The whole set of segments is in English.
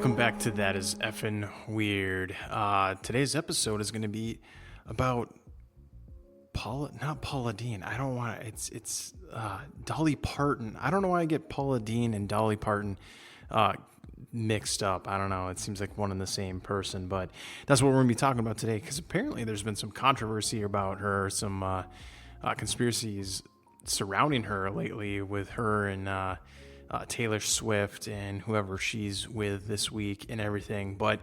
Welcome back to That Is Effin Weird. Today's episode is going to be about not Paula Dean. I don't want it's Dolly Parton. I don't know why I get Paula Dean and Dolly Parton mixed up. I don't know. It seems like one and the same person, but that's what we're going to be talking about today because apparently there's been some controversy about her, some conspiracies surrounding her lately with her and Taylor Swift and whoever she's with this week and everything. But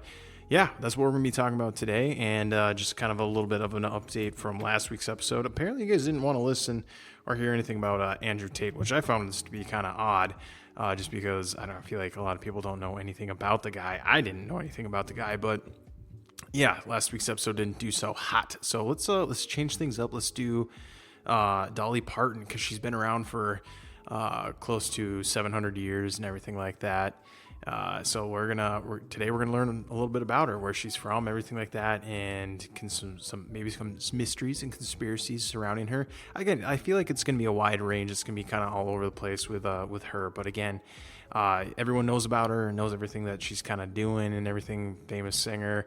yeah, that's what we're going to be talking about today. And just kind of a little bit of an update from last week's episode. Apparently you guys didn't want to listen or hear anything about Andrew Tate, which I found this to be kind of odd. Just because I feel like a lot of people don't know anything about the guy. I didn't know anything about the guy, but yeah, last week's episode didn't do so hot. So let's change things up. Let's do Dolly Parton because she's been around for close to 700 years and everything like that. So today we're gonna learn a little bit about her, where she's from, everything like that, and some mysteries and conspiracies surrounding her. Again, I feel like it's gonna be a wide range. It's gonna be kind of all over the place with her. But again, everyone knows about her and knows everything that she's kind of doing and everything. Famous singer.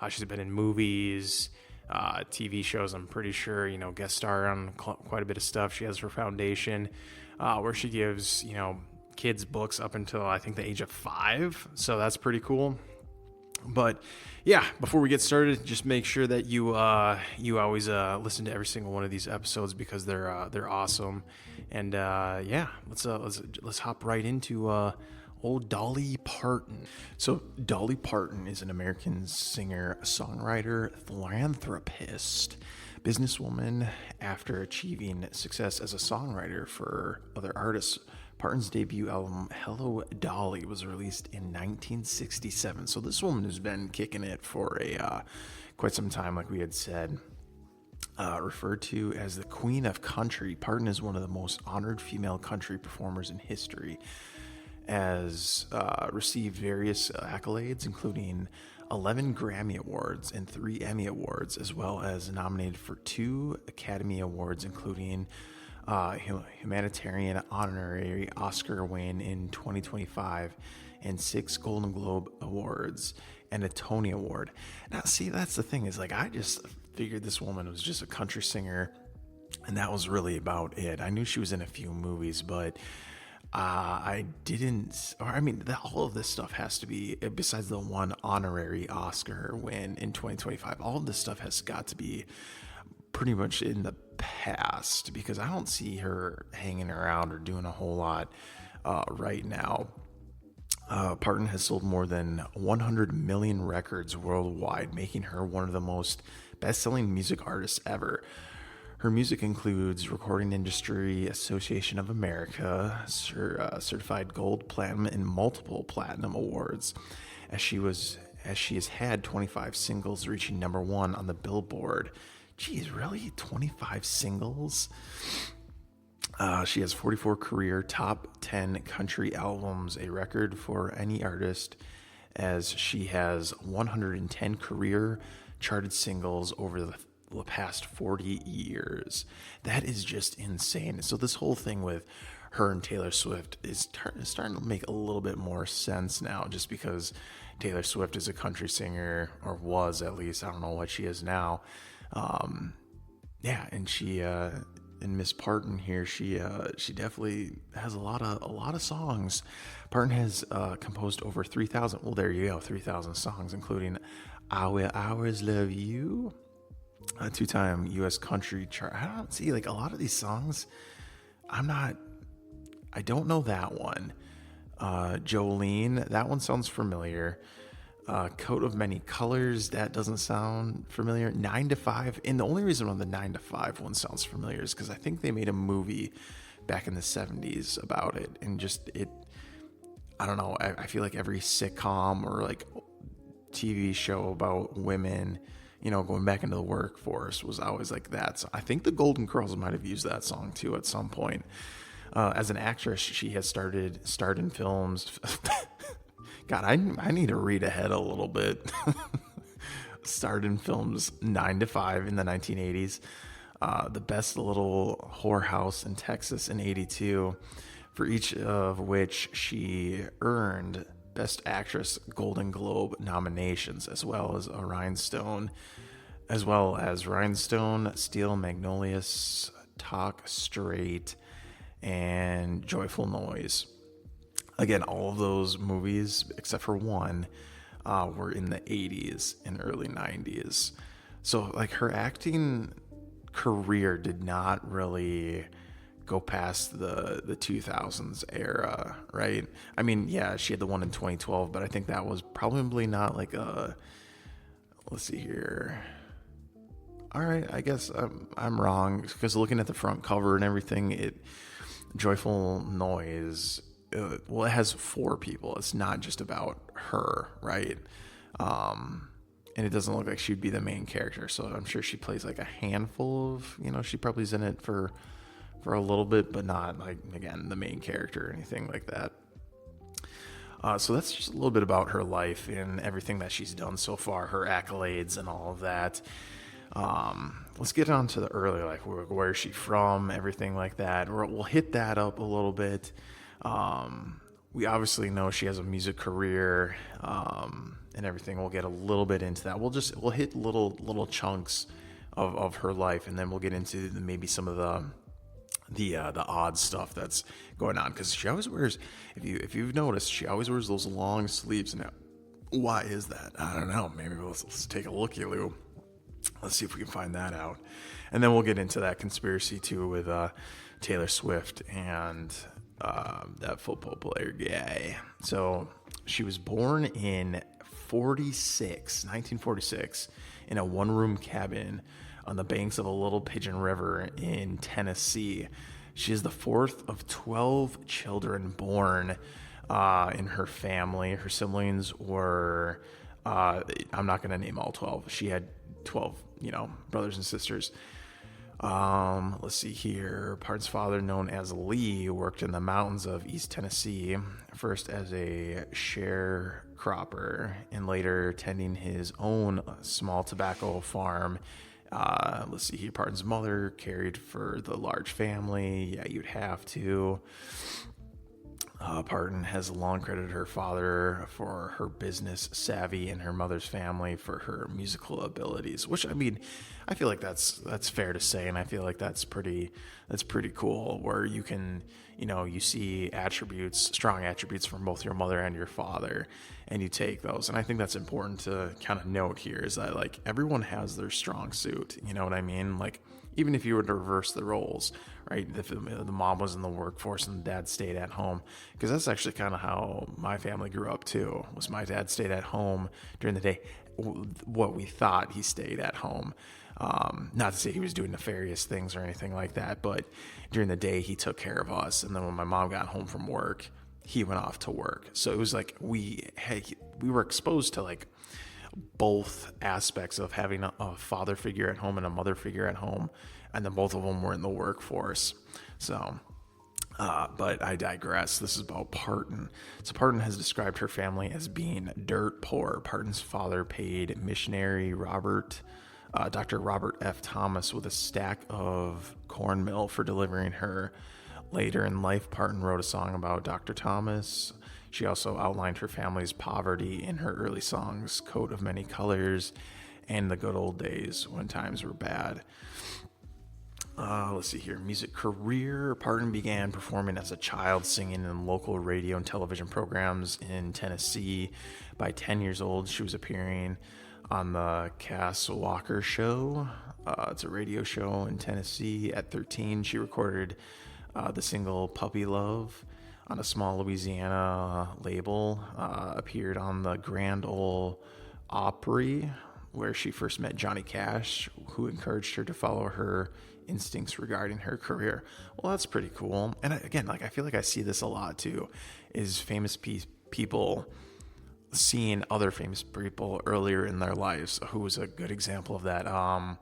She's been in movies. TV shows, I'm pretty sure, guest star on quite a bit of stuff. She has her foundation where she gives, kids books up until I think the age of 5. So that's pretty cool. But yeah, before we get started, just make sure that you always listen to every single one of these episodes because they're awesome. And let's hop right into old Dolly Parton. So Dolly Parton is an American singer, songwriter, philanthropist, businesswoman. After achieving success as a songwriter for other artists, Parton's debut album, Hello Dolly, was released in 1967. So this woman has been kicking it for quite some time, like we had said. Referred to as the Queen of Country, Parton is one of the most honored female country performers in history. Has received various accolades, including 11 Grammy Awards and 3 Emmy Awards, as well as nominated for 2 Academy Awards, including Humanitarian Honorary Oscar win in 2025 and 6 Golden Globe Awards and a Tony Award. Now, see, that's the thing is, I just figured this woman was just a country singer, and that was really about it. I knew she was in a few movies, but I didn't, all of this stuff has to be, besides the one honorary Oscar win in 2025, all of this stuff has got to be pretty much in the past because I don't see her hanging around or doing a whole lot right now. Parton has sold more than 100 million records worldwide, making her one of the most best-selling music artists ever. Her music includes Recording Industry Association of America, certified gold, platinum, and multiple platinum awards, as she has had 25 singles reaching number 1 on the Billboard. Geez, really? 25 singles? She has 44 career top 10 country albums, a record for any artist, as she has 110 career charted singles over the past 40 years. That is just insane. So this whole thing with her and Taylor Swift is starting to make a little bit more sense now, just because Taylor Swift is a country singer, or was at least. I don't know what she is now. And she and Miss Parton here, she definitely has a lot of songs. Parton has composed over 3,000. Well, there you go, 3,000 songs, including "I Will Always Love You," a 2-time U.S. country chart. I don't see, a lot of these songs. I don't know that one. Jolene, that one sounds familiar. Coat of Many Colors, that doesn't sound familiar. 9 to 5, and the only reason why the 9 to 5 one sounds familiar is because I think they made a movie back in the 70s about it, and I don't know, I feel like every sitcom or TV show about women, going back into the workforce was always like that. So I think the Golden Girls might have used that song too at some point. As an actress, she has starred in films. God, I need to read ahead a little bit. Starred in films 9 to 5 in the 1980s. The Best Little Whorehouse in Texas in 82, for each of which she earned Best Actress Golden Globe nominations, as well as Rhinestone, Steel Magnolias, Talk Straight, and Joyful Noise. Again, all of those movies, except for one, were in the 80s and early 90s. So, like, her acting career did not really go past the 2000s era, right? I mean, yeah, she had the one in 2012, but I think that was probably not like a, let's see here. All right, I guess I'm wrong, because looking at the front cover and everything, Joyful Noise, well, it has 4 people. It's not just about her, right? And it doesn't look like she'd be the main character, so I'm sure she plays like a handful of, she probably's in it for a little bit, but not like, again, the main character or anything like that. So that's just a little bit about her life and everything that she's done so far, her accolades and all of that. Let's get on to the early, like, where is she from, everything like that. We'll hit that up a little bit. We obviously know she has a music career, and everything. We'll get a little bit into that. We'll hit little chunks of her life, and then we'll get into maybe some of the odd stuff that's going on, because she always wears, if you've noticed, she always wears those long sleeves. Now, why is that? I don't know. Maybe let's take a look, Lou. Let's see if we can find that out, and then we'll get into that conspiracy too with Taylor Swift and that football player guy. So she was born in 1946, in a one-room cabin on the banks of a little Pigeon River in Tennessee. She is the 4th of 12 children born in her family. Her siblings were, I'm not going to name all 12. She had 12, brothers and sisters. Let's see here. Parton's father, known as Lee, worked in the mountains of East Tennessee, first as a sharecropper and later tending his own small tobacco farm. Let's see here. Parton's mother cared for the large family. Yeah, you'd have to. Parton has long credited her father for her business savvy and her mother's family for her musical abilities, which, I mean, I feel like that's fair to say, and I feel like that's pretty cool, where you can, you see strong attributes from both your mother and your father, and you take those. And I think that's important to kind of note here, is that, like, everyone has their strong suit, you know what I mean? Like, even if you were to reverse the roles, right? If the mom was in the workforce and the dad stayed at home, because that's actually kind of how my family grew up too. Was my dad stayed at home during the day? What we thought, he stayed at home. Not to say he was doing nefarious things or anything like that, but during the day he took care of us, and then when my mom got home from work, he went off to work. So it was like we were exposed to, like, both aspects of having a father figure at home and a mother figure at home, and then both of them were in the workforce. So, but I digress. This is about Parton. So Parton has described her family as being dirt poor. Parton's father paid missionary Dr. Robert F. Thomas with a stack of cornmeal for delivering her. Later in life, Parton wrote a song about Dr. Thomas. She also outlined her family's poverty in her early songs, Coat of Many Colors, and The Good Old Days When Times Were Bad. Let's see here. Music career. Parton began performing as a child, singing in local radio and television programs in Tennessee. By 10 years old, she was appearing on the Cass Walker Show. It's a radio show in Tennessee. At 13, she recorded the single Puppy Love on a small Louisiana label, appeared on the Grand Ole Opry, where she first met Johnny Cash, who encouraged her to follow her instincts regarding her career. Well, that's pretty cool. And again, like, I feel like I see this a lot too, is famous people seeing other famous people earlier in their lives. Who was a good example of that? I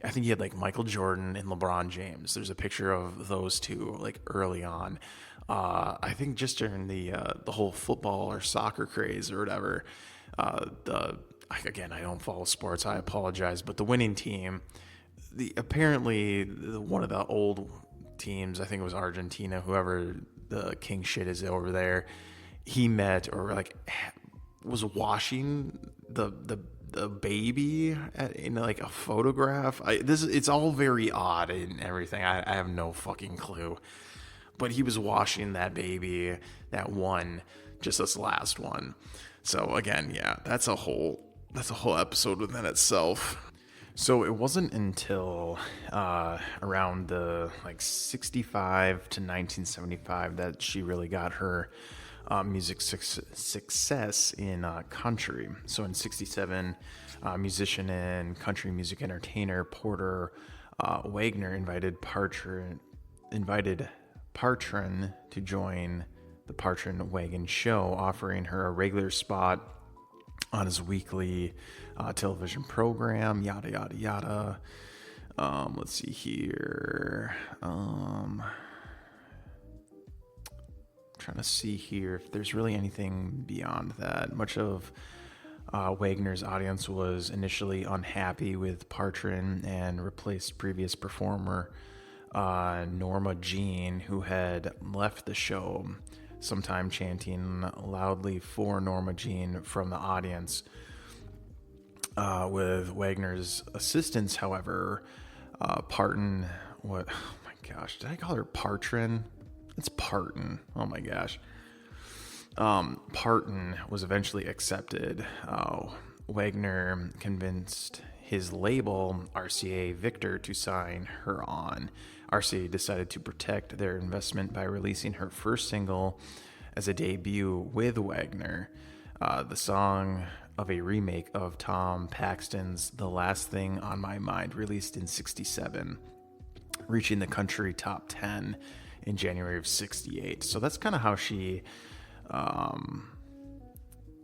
think you had, like, Michael Jordan and LeBron James. There's a picture of those two, like, early on. I think just during the whole football or soccer craze or whatever, again, I don't follow sports, I apologize, but the winning team, one of the old teams, I think it was Argentina, whoever the king shit is over there, he met or like was washing the baby in like a photograph. It's all very odd and everything. I have no fucking clue. But he was washing that baby, that one, just this last one. So again, yeah, that's a whole episode within itself. So it wasn't until around the like 65 to 1975 that she really got her music success in country. So in 67, musician and country music entertainer Porter Wagoner invited Parton to join the Parton Wagon Show, offering her a regular spot on his weekly television program, yada, yada, yada. Let's see here. Trying to see here if there's really anything beyond that. Much of Wagner's audience was initially unhappy with Parton and replaced previous performer Norma Jean, who had left the show, sometime chanting loudly for Norma Jean from the audience. With Wagner's assistance, however, Parton, oh my gosh, did I call her Partrin? It's Parton. Oh my gosh. Parton was eventually accepted. Wagner convinced his label, RCA Victor, to sign her on. RCA decided to protect their investment by releasing her first single as a debut with Wagner, the song of a remake of Tom Paxton's The Last Thing on My Mind, released in 67, reaching the country top 10 in January of 68. So that's kind of how she kind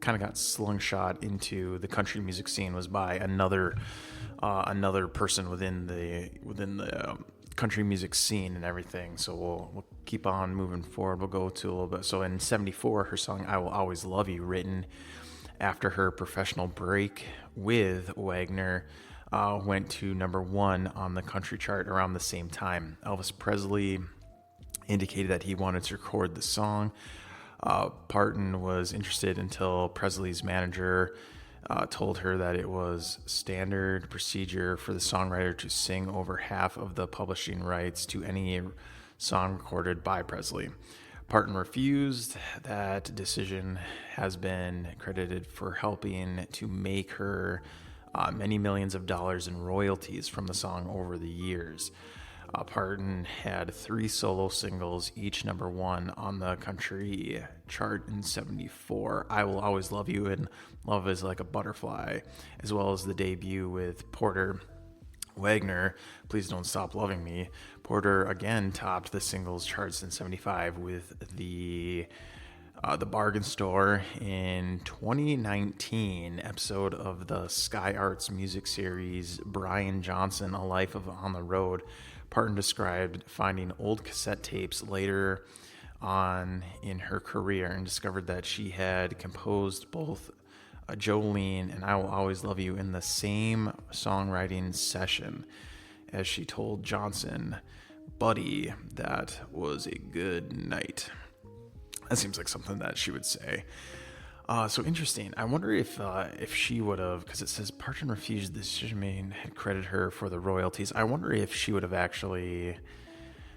of got slingshot into the country music scene, was by another person within the country music scene and everything. So we'll keep on moving forward. We'll go to a little bit. So in 74, her song I Will Always Love You, written after her professional break with Wagner, went to number 1 on the country chart around the same time. Elvis Presley indicated that he wanted to record the song. Parton was interested until Presley's manager told her that it was standard procedure for the songwriter to sing over half of the publishing rights to any song recorded by Presley. Parton refused. That decision has been credited for helping to make her many millions of dollars in royalties from the song over the years. Parton had 3 solo singles, each number 1 on the country chart in 74. I Will Always Love You and Love Is Like a Butterfly, as well as the debut with Porter Wagoner, Please Don't Stop Loving Me. Porter again topped the singles charts in 75 with the Bargain Store. In 2019 episode of the Sky Arts music series Brian Johnson, A Life of On the Road, Parton described finding old cassette tapes later on in her career and discovered that she had composed both Jolene and I Will Always Love You in the same songwriting session. As she told Johnson, "Buddy, that was a good night." That seems like something that she would say. So interesting. I wonder if she would have, because it says Parton refused the decision and had credited her for the royalties. I wonder if she would have actually.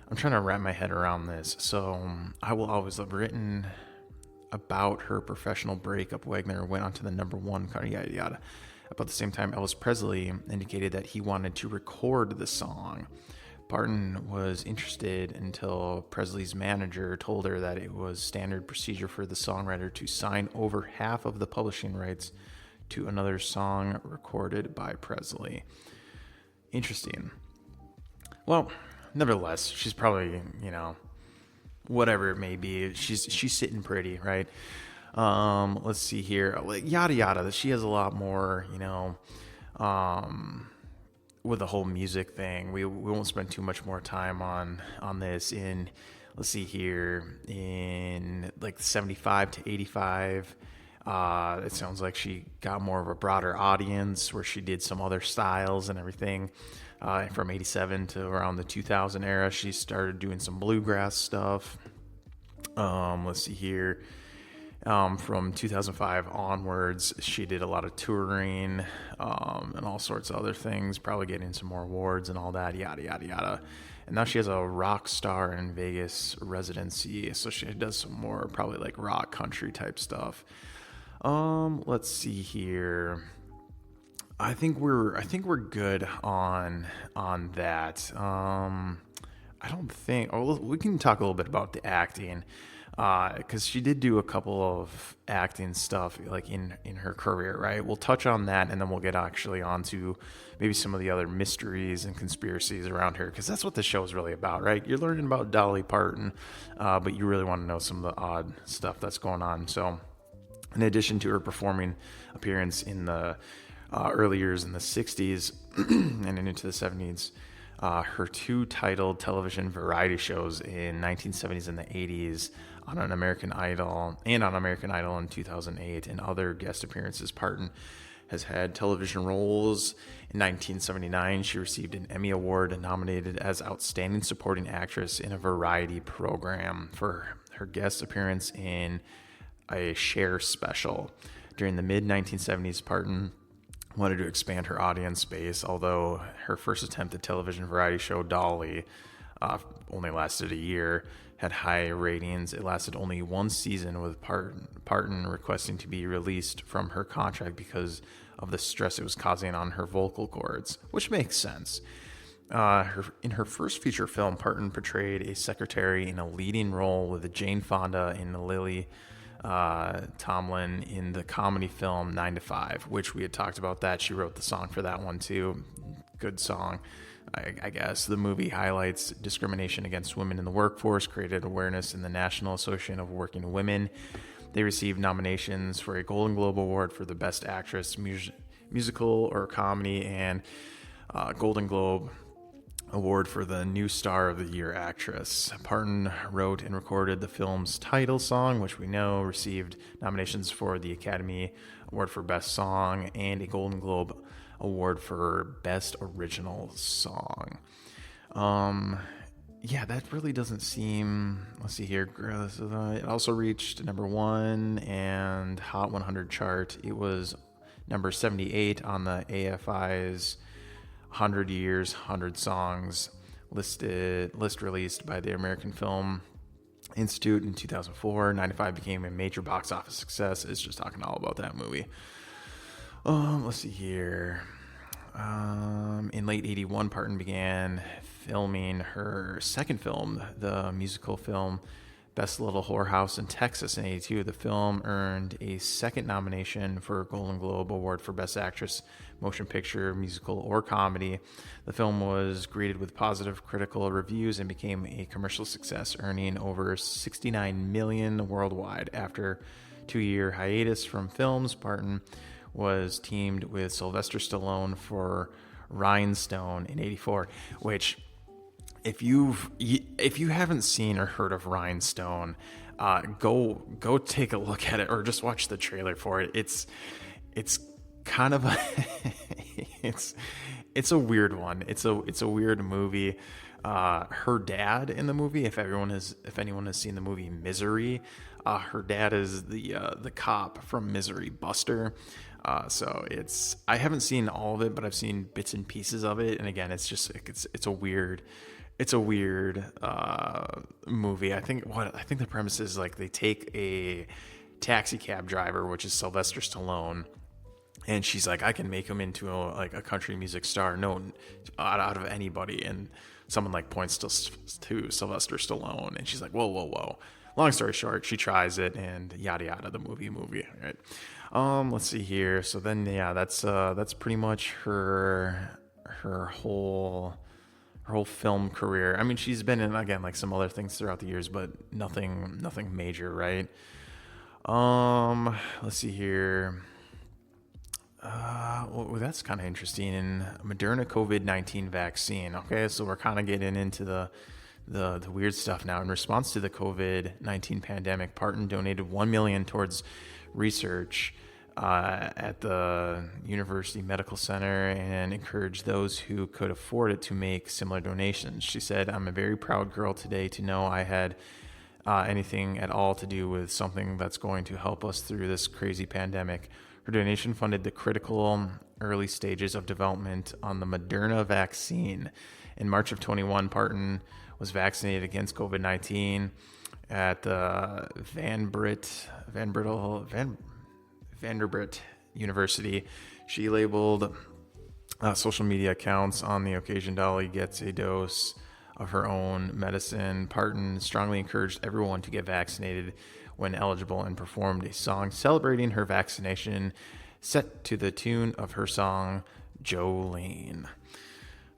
I'm trying to wrap my head around this. So I Will Always Love, written about her professional breakup. Wagner went on to the number 1, yada yada. About the same time, Elvis Presley indicated that he wanted to record the song. Parton was interested until Presley's manager told her that it was standard procedure for the songwriter to sign over half of the publishing rights to another song recorded by Presley. Interesting. Well, nevertheless, she's probably, whatever it may be, she's sitting pretty, right? Let's see here, like yada yada. She has a lot more, with the whole music thing. We won't spend too much more time on this. Let's see here, in like 75 to 85, it sounds like she got more of a broader audience where she did some other styles and everything. From 87 to around the 2000 era, she started doing some bluegrass stuff. Let's see here. From 2005 onwards, she did a lot of touring and all sorts of other things, probably getting some more awards and all that, yada, yada, yada. And now she has a rock star in Vegas residency, so she does some more probably like rock country type stuff. Let's see here. I think we're good on that. I don't think. Oh, we can talk a little bit about the acting, because she did do a couple of acting stuff like in her career, right? We'll touch on that, and then we'll get actually onto maybe some of the other mysteries and conspiracies around her, because that's what the show is really about, right? You're learning about Dolly Parton, but you really want to know some of the odd stuff that's going on. So, in addition to her performing appearance in the early years in the 60s and into the 70s, her two titled television variety shows in 1970s and the 80s on American Idol in 2008, and other guest appearances. Parton has had television roles. In 1979, she received an Emmy Award and nominated as Outstanding Supporting Actress in a Variety Program for her guest appearance in a Cher special. During the mid-1970s, Parton wanted to expand her audience base, although her first attempt at television variety show Dolly only lasted a year, had high ratings. It lasted only one season, with Parton requesting to be released from her contract because of the stress it was causing on her vocal cords, which makes sense. In her first feature film, Parton portrayed a secretary in a leading role with Jane Fonda and Lily Tomlin in the comedy film 9 to 5, which we had talked about that. She wrote the song for that one too. Good song, I guess. The movie highlights discrimination against women in the workforce, created awareness in the National Association of Working Women. They received nominations for a Golden Globe Award for the Best Actress, Musical or Comedy, and Golden Globe Award for the New Star of the Year Actress. Parton wrote and recorded the film's title song, which we know received nominations for the Academy Award for Best Song and a Golden Globe Award for Best Original Song. Yeah, that really doesn't seem... Let's see here. It also reached number 1 and Hot 100 chart. It was number 78 on the AFI's 100 Years, 100 Songs list released by the American Film Institute in 2004. 95 became a major box office success. It's just talking all about that movie. Let's see here. In late 81, Parton began filming her second film, the musical film Best Little Whorehouse in Texas in 82. The film earned a second nomination for a Golden Globe Award for Best Actress, Motion Picture, Musical, or Comedy. The film was greeted with positive critical reviews and became a commercial success, earning over $69 million worldwide. After a 2-year hiatus from films, Parton was teamed with Sylvester Stallone for Rhinestone in 84, which... If you haven't seen or heard of Rhinestone, go take a look at it, or just watch the trailer for it. It's kind of it's a weird one. It's a weird movie. Her dad in the movie, if anyone has seen the movie Misery, her dad is the cop from Misery, Buster. So I haven't seen all of it, but I've seen bits and pieces of it. And again, it's a weird movie. I think the premise is like they take a taxi cab driver, which is Sylvester Stallone, and she's like, I can make him into a country music star, known out of anybody. And someone like points to Sylvester Stallone, and she's like, whoa. Long story short, she tries it, and yada yada. The movie, right? Let's see here. So then, yeah, that's pretty much her whole film career. I mean, she's been in, again, like some other things throughout the years, but nothing major, right? Let's see here. Well, that's kind of interesting. Moderna COVID-19 vaccine. Okay, so we're kind of getting into the weird stuff now. In response to the COVID-19 pandemic, Parton donated $1 million towards research at the University Medical Center and encouraged those who could afford it to make similar donations. She said, I'm a very proud girl today to know I had anything at all to do with something that's going to help us through this crazy pandemic. Her donation funded the critical early stages of development on the Moderna vaccine. In March of 21, Parton was vaccinated against COVID-19 at the Vanderbilt University. She labeled social media accounts on the occasion Dolly gets a dose of her own medicine. Parton strongly encouraged everyone to get vaccinated when eligible and performed a song celebrating her vaccination set to the tune of her song Jolene.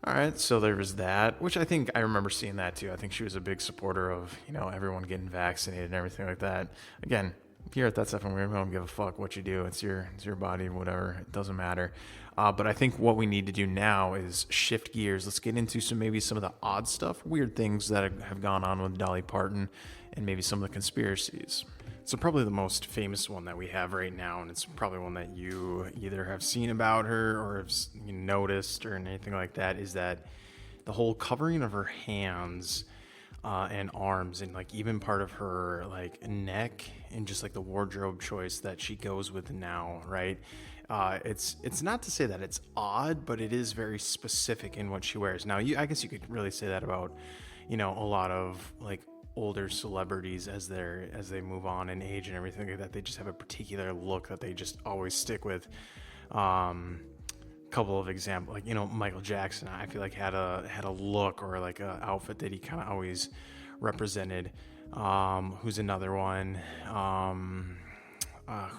All right, so there was that, which I think I remember seeing that too. I think she was a big supporter of, everyone getting vaccinated and everything like that. Again, here at That Stuff, we don't give a fuck what you do. It's your body, whatever. It doesn't matter. But I think what we need to do now is shift gears. Let's get into some of the odd stuff, weird things that have gone on with Dolly Parton, and maybe some of the conspiracies. So probably the most famous one that we have right now, and it's probably one that you either have seen about her or have noticed or anything like that, is that the whole covering of her hands and arms, and like even part of her like neck, and just like the wardrobe choice that she goes with now, right? It's not to say that it's odd, but it is very specific in what she wears. Now, I guess you could really say that about, a lot of like older celebrities as they move on in age and everything like that. They just have a particular look that they just always stick with. Couple of examples, like Michael Jackson, I feel like had a look or like a outfit that he kind of always represented. Who's another one?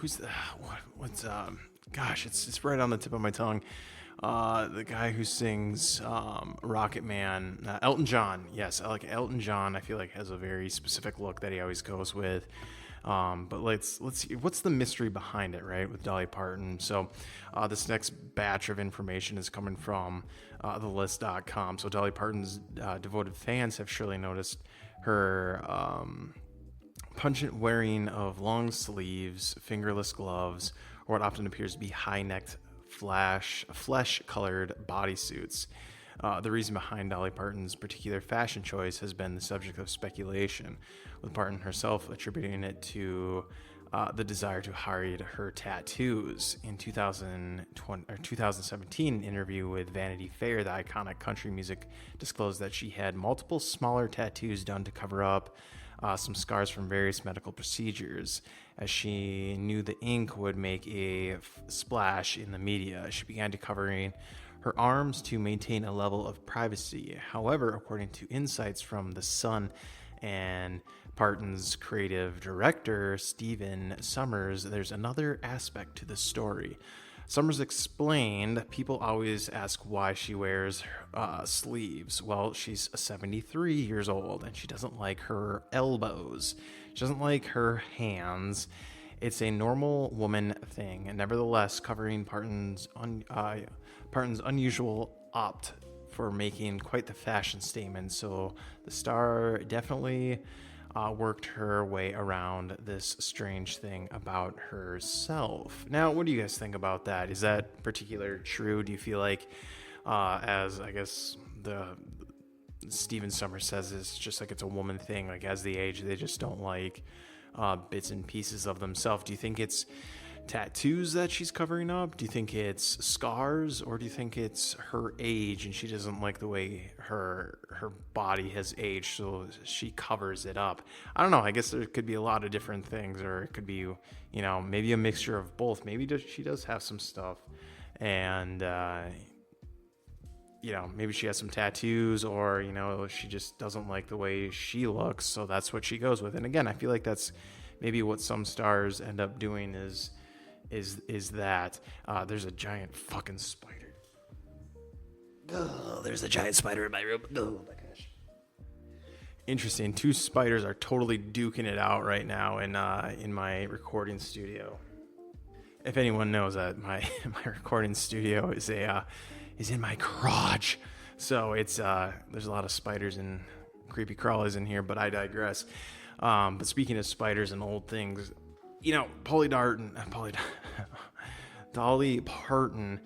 It's right on the tip of my tongue. The guy who sings Rocket Man, Elton John. Yes, I like Elton John. I feel like has a very specific look that he always goes with. But let's see, what's the mystery behind it, right, with Dolly Parton? So this next batch of information is coming from thelist.com. So Dolly Parton's devoted fans have surely noticed her pungent wearing of long sleeves, fingerless gloves, or what often appears to be high-necked flesh-colored bodysuits. The reason behind Dolly Parton's particular fashion choice has been the subject of speculation, with Parton herself attributing it to the desire to hide her tattoos. In 2017 interview with Vanity Fair, the iconic country music disclosed that she had multiple smaller tattoos done to cover up some scars from various medical procedures. As she knew the ink would make a splash in the media, she began covering her arms to maintain a level of privacy. However, according to insights from The Sun and Parton's creative director, Stephen Summers, there's another aspect to the story. Summers explained, people always ask why she wears sleeves. Well, she's 73 years old, and she doesn't like her elbows. She doesn't like her hands. It's a normal woman thing. And nevertheless, covering Parton's unusual opt for making quite the fashion statement. So the star definitely worked her way around this strange thing about herself. Now, what do you guys think about that? Is that particular true? Do you feel like, as I guess the Stephen Summers says, it's just like it's a woman thing, like as they age, they just don't like bits and pieces of themselves. Do you think it's tattoos that she's covering up? Do you think it's scars, or do you think it's her age and she doesn't like the way her body has aged, so she covers it up? I don't know. I guess there could be a lot of different things, or it could be, maybe a mixture of both. Maybe she does have some stuff, and maybe she has some tattoos, or she just doesn't like the way she looks, so that's what she goes with. And again, I feel like that's maybe what some stars end up doing is that there's a giant fucking spider. Oh, there's a giant spider in my room. Oh my gosh. Interesting. Two spiders are totally duking it out right now in my recording studio. If anyone knows that my recording studio is in my garage, so it's there's a lot of spiders and creepy crawlies in here. But I digress. But speaking of spiders and old things, Dolly Parton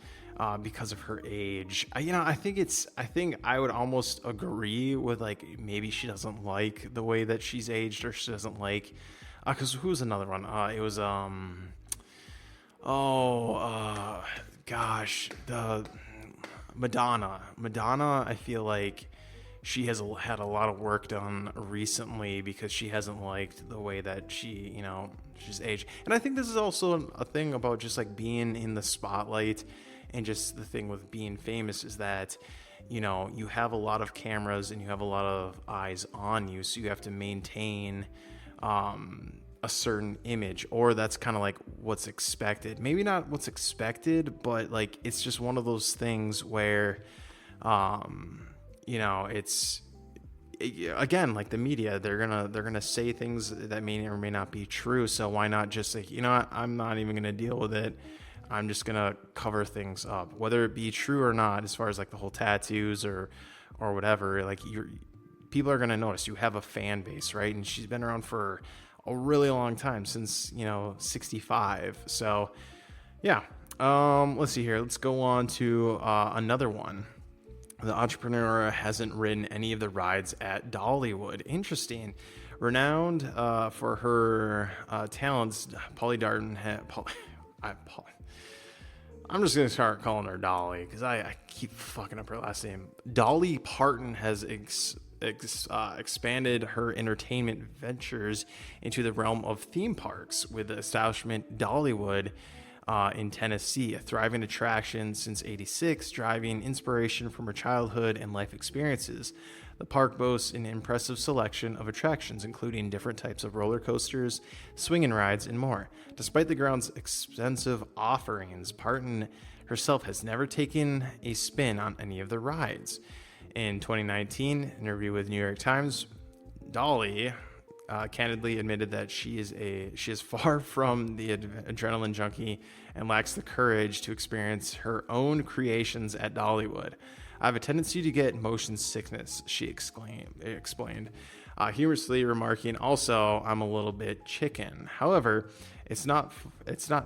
because of her age. I think I would almost agree with like maybe she doesn't like the way that she's aged, or she doesn't like. Because who's another one? It was gosh, the Madonna. Madonna, I feel like she has had a lot of work done recently because she hasn't liked the way that she's aged. And I think this is also a thing about just like being in the spotlight, and just the thing with being famous is that, you have a lot of cameras and you have a lot of eyes on you. So you have to maintain, a certain image, or that's kind of like what's expected. Maybe not what's expected, but like, it's just one of those things where, it's, again, like the media, they're gonna say things that may or may not be true. So why not just like, what, I'm not even gonna deal with it. I'm just gonna cover things up, whether it be true or not. As far as like the whole tattoos or whatever, like people are gonna notice. You have a fan base, right? And she's been around for a really long time, since 65. So yeah. Let's see here. Let's go on to another one. The entrepreneur hasn't ridden any of the rides at Dollywood. Interesting. Renowned for her talents, Polly Darton I'm just going to start calling her Dolly because I keep fucking up her last name. Dolly Parton has expanded her entertainment ventures into the realm of theme parks with the establishment Dollywood in Tennessee, a thriving attraction since '86, driving inspiration from her childhood and life experiences. The park boasts an impressive selection of attractions, including different types of roller coasters, swinging rides, and more. Despite the ground's extensive offerings, Parton herself has never taken a spin on any of the rides. In 2019, an interview with New York Times, Dolly candidly admitted that she is far from the adrenaline junkie and lacks the courage to experience her own creations at Dollywood. I have a tendency to get motion sickness, she explained, humorously remarking, also, I'm a little bit chicken. However, it's not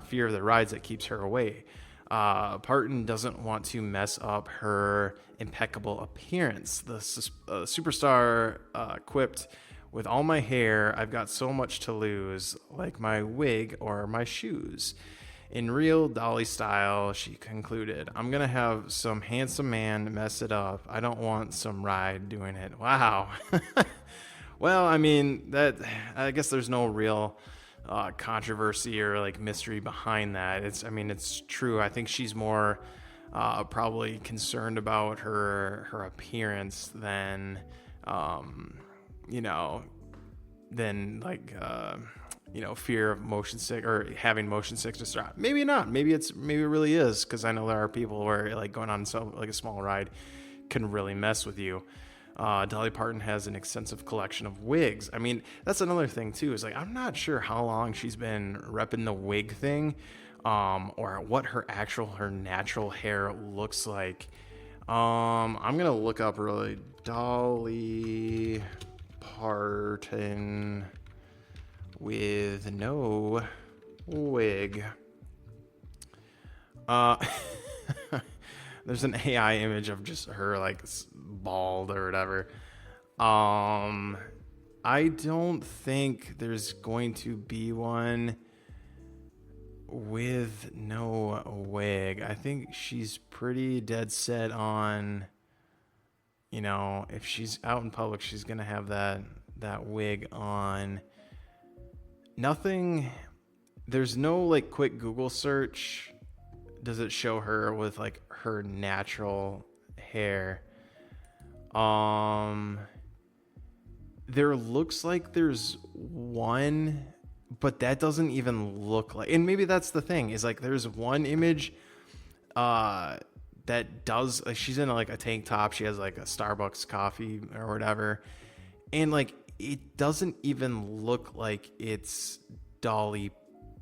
fear of the rides that keeps her away. Parton doesn't want to mess up her impeccable appearance. The superstar quipped, with all my hair, I've got so much to lose, like my wig or my shoes. In real Dolly style, she concluded, I'm going to have some handsome man mess it up. I don't want some ride doing it. Wow. Well, I mean, I guess there's no real controversy or like mystery behind that. It's true. I think she's more probably concerned about her appearance than fear of motion sick or having motion sickness. Maybe not. Maybe it really is, because I know there are people where like going on a small ride can really mess with you. Dolly Parton has an extensive collection of wigs. I mean, that's another thing too, is like, I'm not sure how long she's been repping the wig thing, or what her natural hair looks like. I'm going to look up really Dolly Parton with no wig. There's an AI image of just her like bald or whatever. I don't think there's going to be one with no wig. I think she's pretty dead set on, if she's out in public, she's gonna have that wig on. Nothing, there's no like quick Google search does it show her with like her natural hair. There looks like there's one, but that doesn't even look like, and maybe that's the thing, is like there's one image that does, like, she's in like a tank top, she has like a Starbucks coffee or whatever, and like it doesn't even look like it's Dolly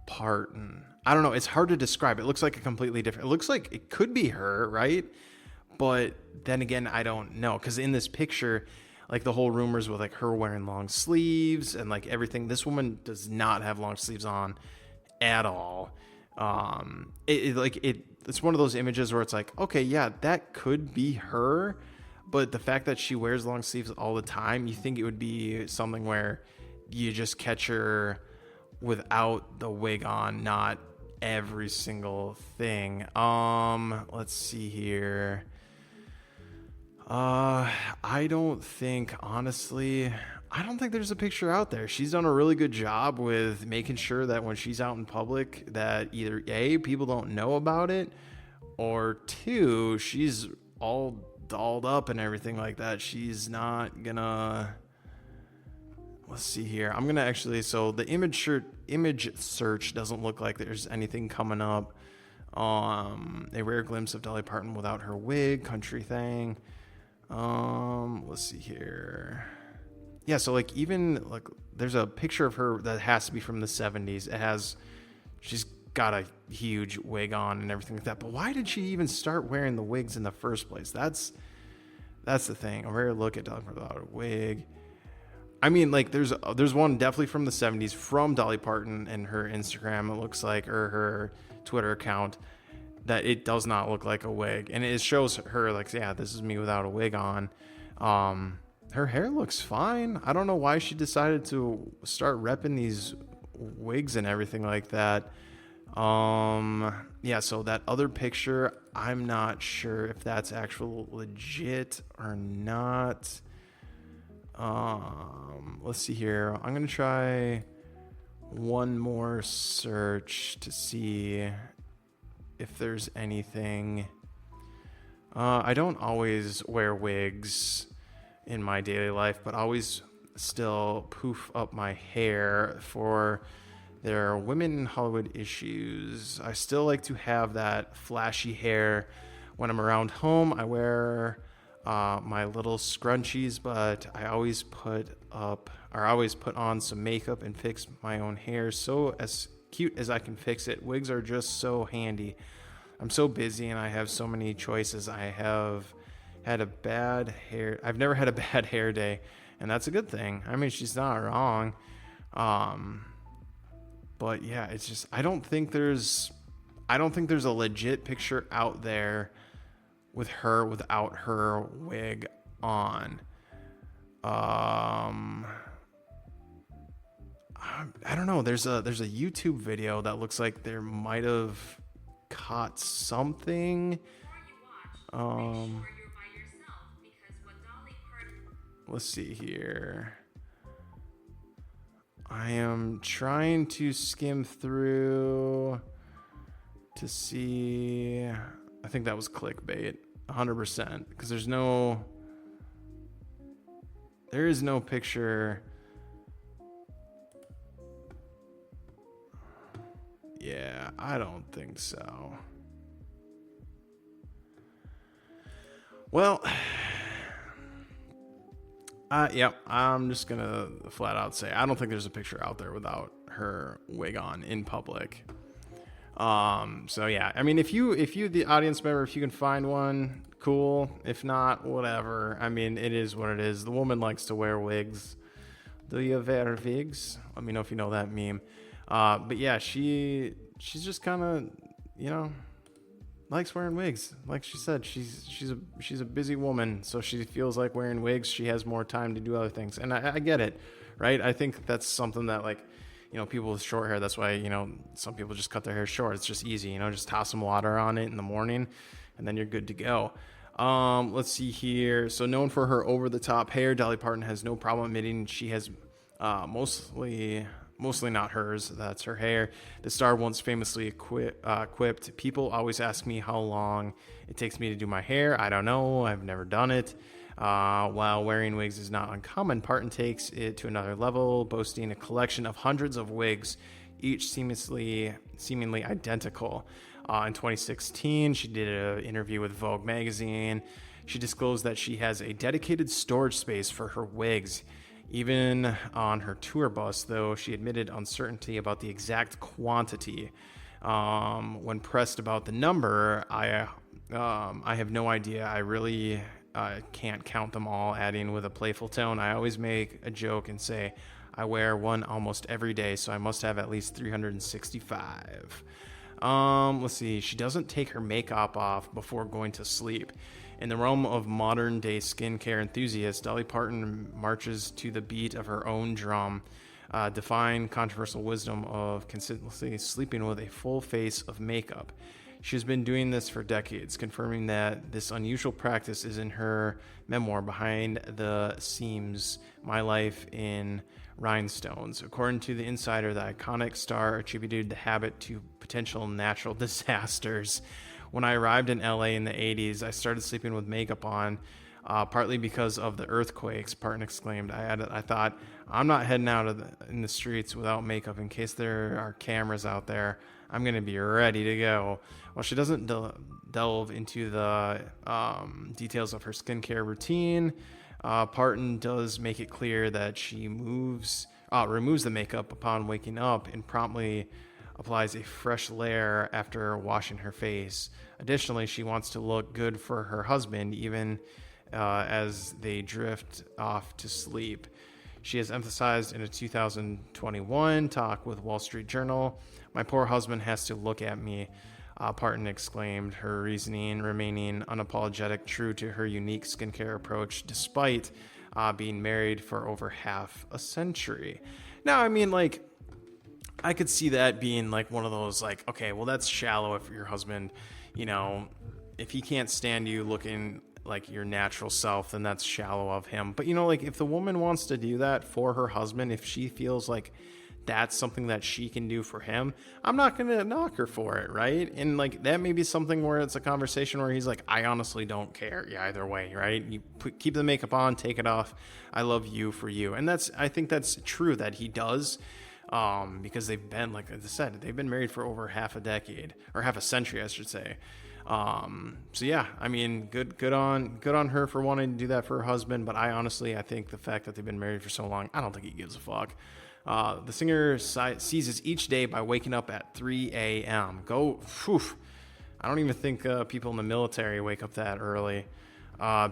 Parton. I don't know, it's hard to describe. It looks like a completely different, it looks like it could be her, right? But then again, I don't know, because in this picture, like the whole rumors with like her wearing long sleeves and like everything, this woman does not have long sleeves on at all. It's one of those images where it's like, okay, yeah, that could be her, but the fact that she wears long sleeves all the time, you think it would be something where you just catch her without the wig on, not every single thing. Let's see here. I don't think, honestly, I don't think there's a picture out there. She's done a really good job with making sure that when she's out in public that either A, people don't know about it, or two, she's all dolled up and everything like that. She's not gonna, let's see here. I'm gonna actually, so the image search doesn't look like there's anything coming up. A rare glimpse of Dolly Parton without her wig, country thing. Let's see here. Yeah, so like even like there's a picture of her that has to be from the 70s. She's got a huge wig on and everything like that. But why did she even start wearing the wigs in the first place? That's the thing. A rare look at Dolly Parton without a wig. I mean, like there's one definitely from the 70s from Dolly Parton and her Instagram, it looks like, or her Twitter account, that it does not look like a wig. And it shows her like, yeah, this is me without a wig on. Her hair looks fine. I don't know why she decided to start repping these wigs and everything like that. Yeah, so that other picture, I'm not sure if that's actual legit or not. Let's see here. I'm going to try one more search to see if there's anything. I don't always wear wigs in my daily life, but always still poof up my hair for their women in Hollywood issues. I still like to have that flashy hair when I'm around home. I wear my little scrunchies, but I always put on some makeup and fix my own hair so as cute as I can fix it. Wigs are just so handy. I'm so busy and I have so many choices. I've never had a bad hair day, and that's a good thing. I mean, she's not wrong. But yeah, it's just, I don't think there's a legit picture out there with her without her wig on. I don't know. There's a YouTube video that looks like there might have caught something. Let's see here. I am trying to skim through to see. I think that was clickbait, 100%, because there is no picture. Yeah, I don't think so. Well, yep, I'm just gonna flat out say I don't think there's a picture out there without her wig on in public. So yeah, I mean, if you the audience member, if you can find one, cool. If not, whatever. I mean, it is what it is. The woman likes to wear wigs. Do you wear wigs? Let me know if you know that meme. But yeah, she's just kind of, likes wearing wigs. Like she said, she's a busy woman, so she feels like wearing wigs. She has more time to do other things, and I get it, right? I think that's something that, like, people with short hair, that's why, some people just cut their hair short. It's just easy, just toss some water on it in the morning, and then you're good to go. Let's see here. So known for her over-the-top hair, Dolly Parton has no problem admitting she has mostly not hers, that's her hair. The star once famously quipped, "People always ask me how long it takes me to do my hair. I don't know. I've never done it." While wearing wigs is not uncommon, Parton takes it to another level, boasting a collection of hundreds of wigs, each seemingly identical. In 2016, she did an interview with Vogue magazine. She disclosed that she has a dedicated storage space for her wigs. Even on her tour bus, though, she admitted uncertainty about the exact quantity. When pressed about the number, I have no idea. I really can't count them all, adding with a playful tone, "I always make a joke and say I wear one almost every day, so I must have at least 365. Let's see. She doesn't take her makeup off before going to sleep. In the realm of modern day skincare enthusiasts, Dolly Parton marches to the beat of her own drum, defying controversial wisdom of consistently sleeping with a full face of makeup. She has been doing this for decades, confirming that this unusual practice is in her memoir, Behind the Seams, My Life in Rhinestones. According to The Insider, the iconic star attributed the habit to potential natural disasters. When I arrived in LA in the 80s, I started sleeping with makeup on, partly because of the earthquakes, Parton exclaimed. I thought, I'm not heading out in the streets without makeup in case there are cameras out there. I'm going to be ready to go. While she doesn't delve into the details of her skincare routine, Parton does make it clear that she removes the makeup upon waking up and promptly applies a fresh layer after washing her face. Additionally, she wants to look good for her husband, even as they drift off to sleep. She has emphasized in a 2021 talk with Wall Street Journal, "My poor husband has to look at me," Parton exclaimed, her reasoning remaining unapologetic, true to her unique skincare approach, despite being married for over half a century. Now, I mean, like, I could see that being like one of those, like, okay, well, that's shallow if your husband, you know, if he can't stand you looking like your natural self, then that's shallow of him. But, you know, like, if the woman wants to do that for her husband, if she feels like that's something that she can do for him, I'm not going to knock her for it, right? And, like, that may be something where it's a conversation where he's like, I honestly don't care either way, right? You keep the makeup on, take it off. I love you for you. And I think that's true that he does, because they've been, like I said, they've been married for over half a decade, or half a century, I should say. So yeah, I mean, good on her for wanting to do that for her husband. But I think the fact that they've been married for so long, I don't think he gives a fuck. The singer seizes each day by waking up at 3 a.m. I don't even think people in the military wake up that early.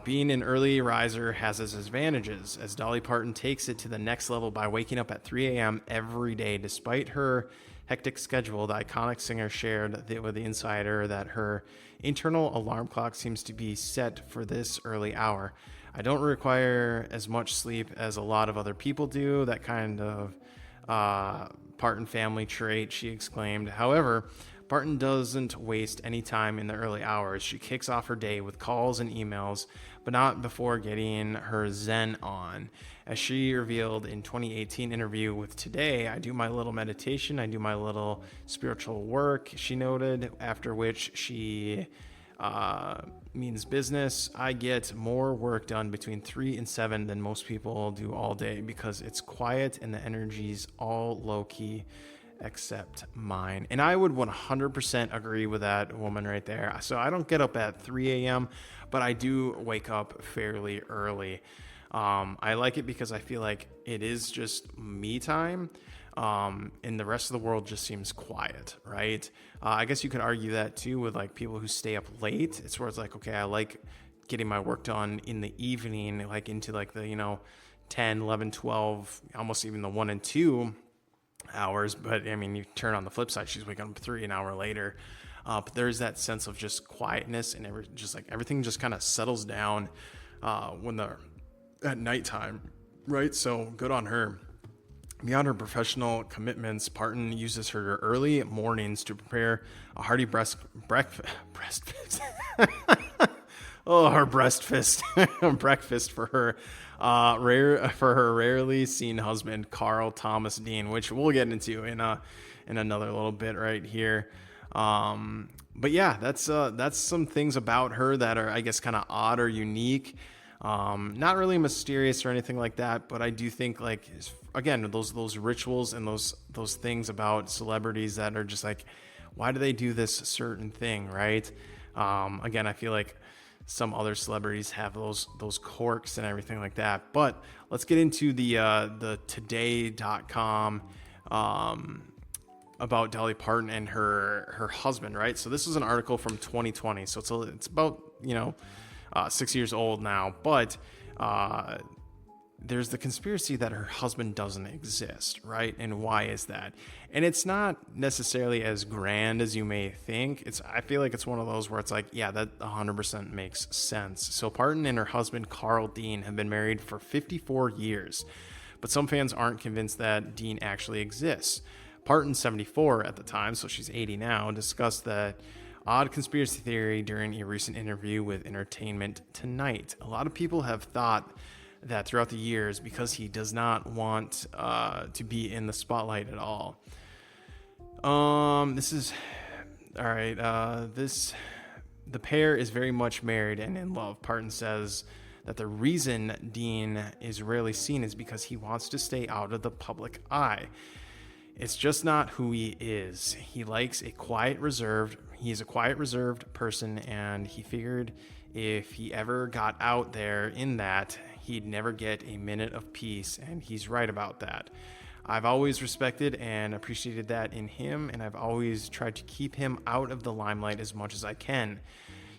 Being an early riser has its advantages, as Dolly Parton takes it to the next level by waking up at 3 a.m. every day. Despite her hectic schedule, the iconic singer shared with The Insider that her internal alarm clock seems to be set for this early hour. I don't require as much sleep as a lot of other people do, that kind of Parton family trait, she exclaimed. However, Parton doesn't waste any time in the early hours. She kicks off her day with calls and emails, but not before getting her Zen on. As she revealed in 2018 interview with Today, I do my little meditation, I do my little spiritual work, she noted, after which she means business. I get more work done between 3 and 7 than most people do all day because it's quiet and the energy's all low-key except mine. And I would 100% agree with that woman right there. So I don't get up at 3 a.m., but I do wake up fairly early. I like it because I feel like it is just me time, and the rest of the world just seems quiet, right? I guess you could argue that too with like people who stay up late. It's where it's like, okay, I like getting my work done in the evening, like into like the, 10, 11, 12, almost even the 1 and 2 hours. But I mean, you turn on the flip side, she's waking up 3 an hour later. But there's that sense of just quietness and everything just kind of settles down when they're at nighttime, right? So good on her. Beyond her professional commitments, Parton uses her early mornings to prepare a hearty breakfast. Her breakfast for her rarely seen husband, Carl Thomas Dean, which we'll get into in another little bit right here. But yeah, that's some things about her that are, I guess, kind of odd or unique. Not really mysterious or anything like that, but I do think, like, again, those rituals and those things about celebrities that are just like, why do they do this certain thing, right? Again, I feel like some other celebrities have those quirks and everything like that. But let's get into the today.com about Dolly Parton and her husband, right? So this is an article from 2020, so it's about 6 years old now, but there's the conspiracy that her husband doesn't exist, right? And why is that? And it's not necessarily as grand as you may think. I feel like it's one of those where it's like, yeah, that 100% makes sense. So Parton and her husband, Carl Dean, have been married for 54 years. But some fans aren't convinced that Dean actually exists. Parton, 74 at the time, so she's 80 now, discussed the odd conspiracy theory during a recent interview with Entertainment Tonight. A lot of people have thought that throughout the years, because he does not want to be in the spotlight at all. This is all right. The pair is very much married and in love. Parton says that the reason Dean is rarely seen is because he wants to stay out of the public eye. It's just not who he is. He is a quiet, reserved person, and he figured if he ever got out there in that, he'd never get a minute of peace, and he's right about that. I've always respected and appreciated that in him, and I've always tried to keep him out of the limelight as much as I can.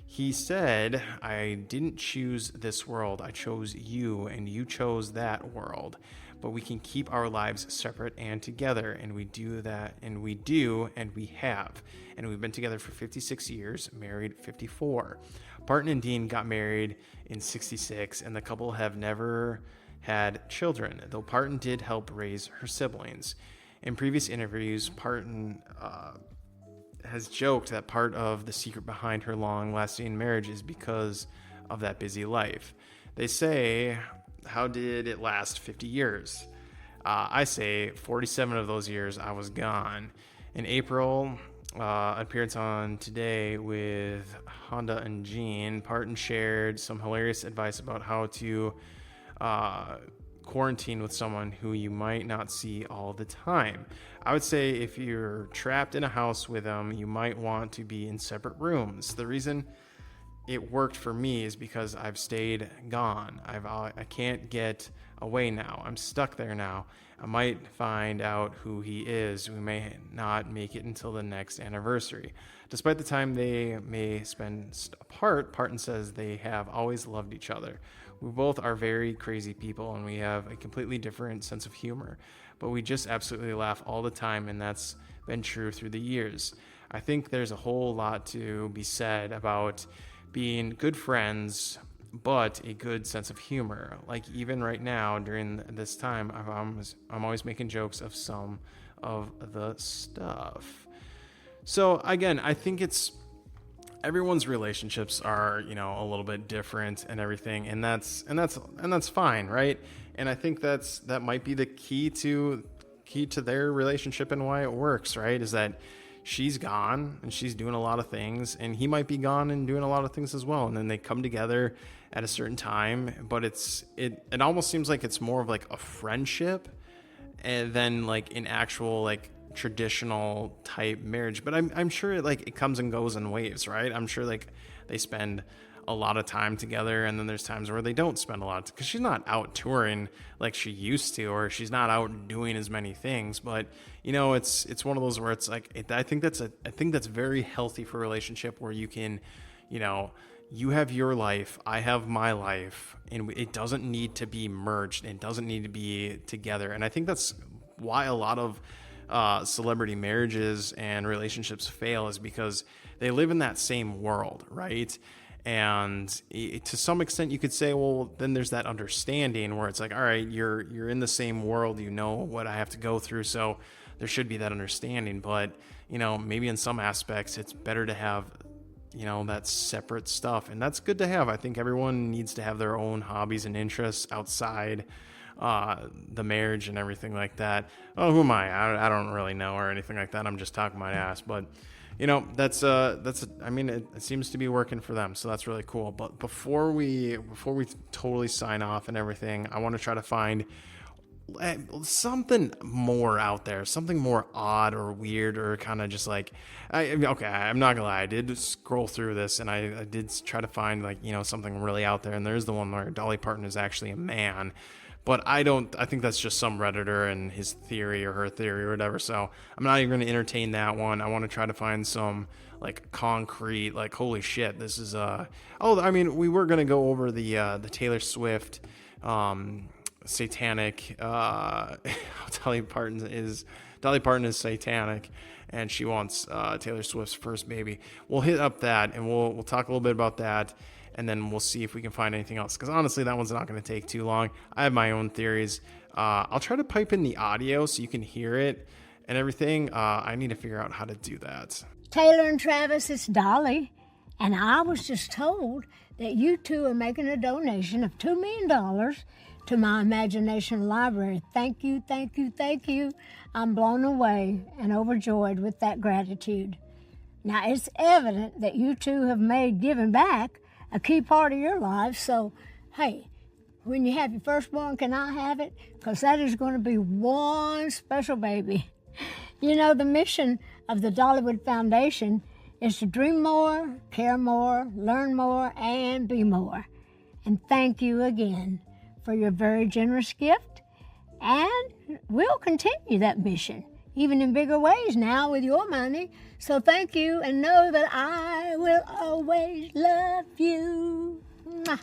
He said, I didn't choose this world. I chose you, and you chose that world. But we can keep our lives separate and together, and we do that, and we do, and we have. And we've been together for 56 years, married 54. Parton and Dean got married in 66, and the couple have never had children, though Parton did help raise her siblings. In previous interviews, Parton has joked that part of the secret behind her long-lasting marriage is because of that busy life. They say, how did it last 50 years? I say 47 of those years I was gone. In April, appearance on Today with Honda and Jean, Parton shared some hilarious advice about how to quarantine with someone who you might not see all the time. I would say if you're trapped in a house with them, you might want to be in separate rooms. The reason it worked for me is because I've stayed gone. I can't get away now. I'm stuck there now. I might find out who he is. We may not make it until the next anniversary. Despite the time they may spend apart, Parton says they have always loved each other. We both are very crazy people, and we have a completely different sense of humor. But we just absolutely laugh all the time, and that's been true through the years. I think there's a whole lot to be said about being good friends, but a good sense of humor. Like even right now during this time, I'm always making jokes of some of the stuff. So again, I think everyone's relationships are, a little bit different and everything, and that's fine, right? And I think that might be the key to their relationship and why it works, right? Is that she's gone and she's doing a lot of things, and he might be gone and doing a lot of things as well. And then they come together at a certain time, but it almost seems like it's more of like a friendship and then like an actual like traditional type marriage. But I'm sure it comes and goes in waves, right? I'm sure like they spend a lot of time together, and then there's times where they don't spend a lot, because she's not out touring like she used to, or she's not out doing as many things. But it's one of those where it's like I think that's very healthy for a relationship, where you can, you have your life, I have my life, and it doesn't need to be merged. It doesn't need to be together. And I think that's why a lot of celebrity marriages and relationships fail, is because they live in that same world, right? And to some extent you could say, well, then there's that understanding where it's like, all right, you're in the same world, what I have to go through, so there should be that understanding. But maybe in some aspects it's better to have that separate stuff, and that's good to have. I think everyone needs to have their own hobbies and interests outside the marriage and everything like that. Oh, who am I don't really know or anything like that. I'm just talking my ass. But it seems to be working for them, so that's really cool. But before we totally sign off and everything, I want to try to find something more out there, something more odd or weird, or kind of just like, I'm not gonna lie, I did scroll through this, and I did try to find something really out there, and there's the one where Dolly Parton is actually a man. But I think that's just some Redditor and his theory or her theory or whatever. So I'm not even going to entertain that one. I want to try to find some concrete, holy shit, this is we were going to go over the Taylor Swift satanic. Dolly Parton is satanic, and she wants Taylor Swift's first baby. We'll hit up that, and we'll talk a little bit about that, and then we'll see if we can find anything else. Because honestly, that one's not going to take too long. I have my own theories. I'll try to pipe in the audio so you can hear it and everything. I need to figure out how to do that. Taylor and Travis, it's Dolly, and I was just told that you two are making a donation of $2 million to my imagination library. Thank you, thank you, thank you. I'm blown away and overjoyed with that gratitude. Now, it's evident that you two have made giving back a key part of your lives, so, hey, when you have your firstborn, can I have it? Because that is going to be one special baby. You know, the mission of the Dollywood Foundation is to dream more, care more, learn more, and be more. And thank you again for your very generous gift. And we'll continue that mission, even in bigger ways now with your money. So thank you, and know that I will always love you. Mwah.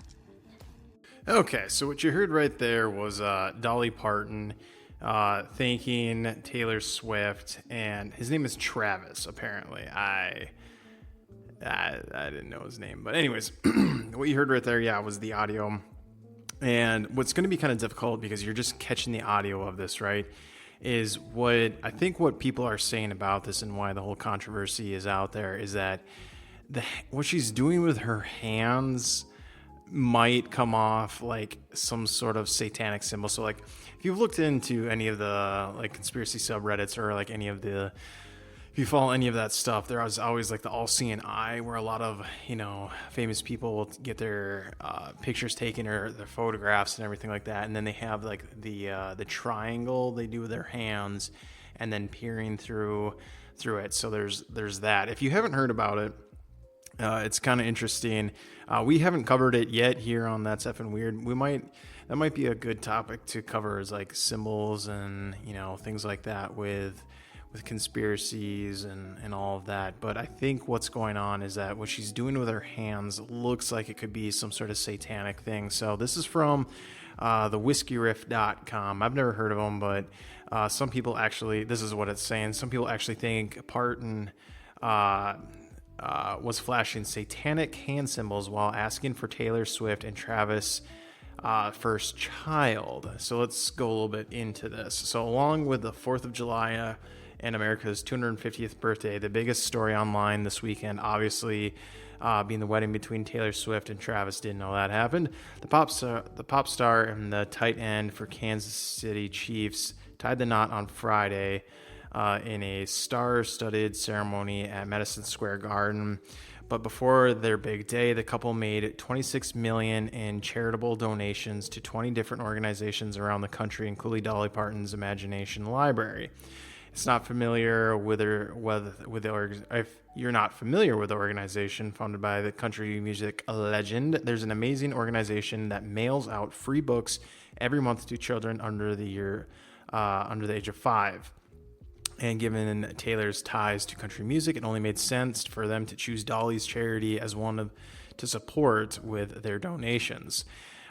Okay, so what you heard right there was Dolly Parton thanking Taylor Swift, and his name is Travis, apparently. I didn't know his name, but anyways, what you heard right there, was the audio. And what's going to be kind of difficult, because you're just catching the audio of this, right, is what people are saying about this and why the whole controversy is out there is that what she's doing with her hands might come off like some sort of satanic symbol. So like if you've looked into any of the like conspiracy subreddits or like if you follow any of that stuff, there is always like the all-seeing eye where a lot of, famous people will get their pictures taken or their photographs and everything like that. And then they have like the triangle they do with their hands and then peering through it. So there's that. If you haven't heard about it, it's kind of interesting. We haven't covered it yet here on That's Effin' Weird. That might be a good topic to cover, is like symbols and, things like that with conspiracies and all of that. But I think what's going on is that what she's doing with her hands looks like it could be some sort of satanic thing. So this is from the whiskeyriff.com. I've never heard of them, but some people actually, this is what it's saying. Some people actually think Parton was flashing satanic hand symbols while asking for Taylor Swift and Travis' first child. So let's go a little bit into this. So along with the 4th of July and America's 250th birthday, the biggest story online this weekend, obviously, being the wedding between Taylor Swift and Travis. Didn't know that happened. The pop star and the tight end for Kansas City Chiefs tied the knot on Friday in a star-studded ceremony at Madison Square Garden. But before their big day, the couple made $26 million in charitable donations to 20 different organizations around the country, including Dolly Parton's Imagination Library. If you're not familiar with the organization founded by the country music legend, there's an amazing organization that mails out free books every month to children under the age of 5. And given Taylor's ties to country music, it only made sense for them to choose Dolly's charity as one to support with their donations.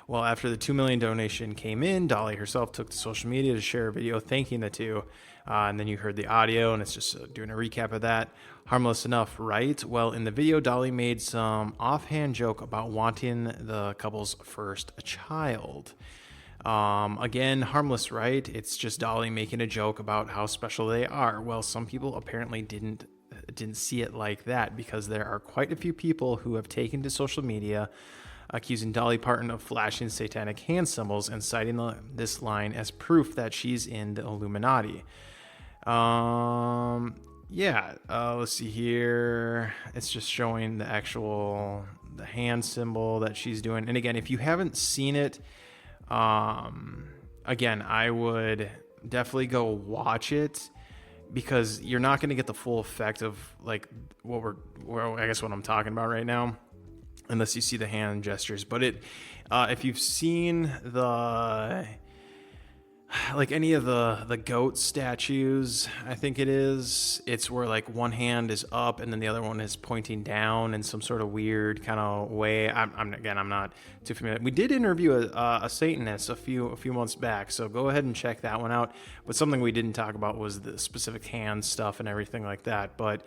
Well, after the $2 million donation came in, Dolly herself took to social media to share a video thanking the two. And then you heard the audio, and it's just doing a recap of that. Harmless enough, right? Well, in the video, Dolly made some offhand joke about wanting the couple's first child. Again, harmless, right? It's just Dolly making a joke about how special they are. Well, some people apparently didn't see it like that, because there are quite a few people who have taken to social media accusing Dolly Parton of flashing satanic hand symbols and citing this line as proof that she's in the Illuminati. Let's see here. It's just showing the hand symbol that she's doing. And again, if you haven't seen it, again, I would definitely go watch it, because you're not going to get the full effect of like what I'm talking about right now, unless you see the hand gestures. But if you've seen the like any of the goat statues, I think it's where like one hand is up and then the other one is pointing down in some sort of weird kind of way. I'm not too familiar. We did interview a Satanist a few months back, so go ahead and check that one out. But something we didn't talk about was the specific hand stuff and everything like that. But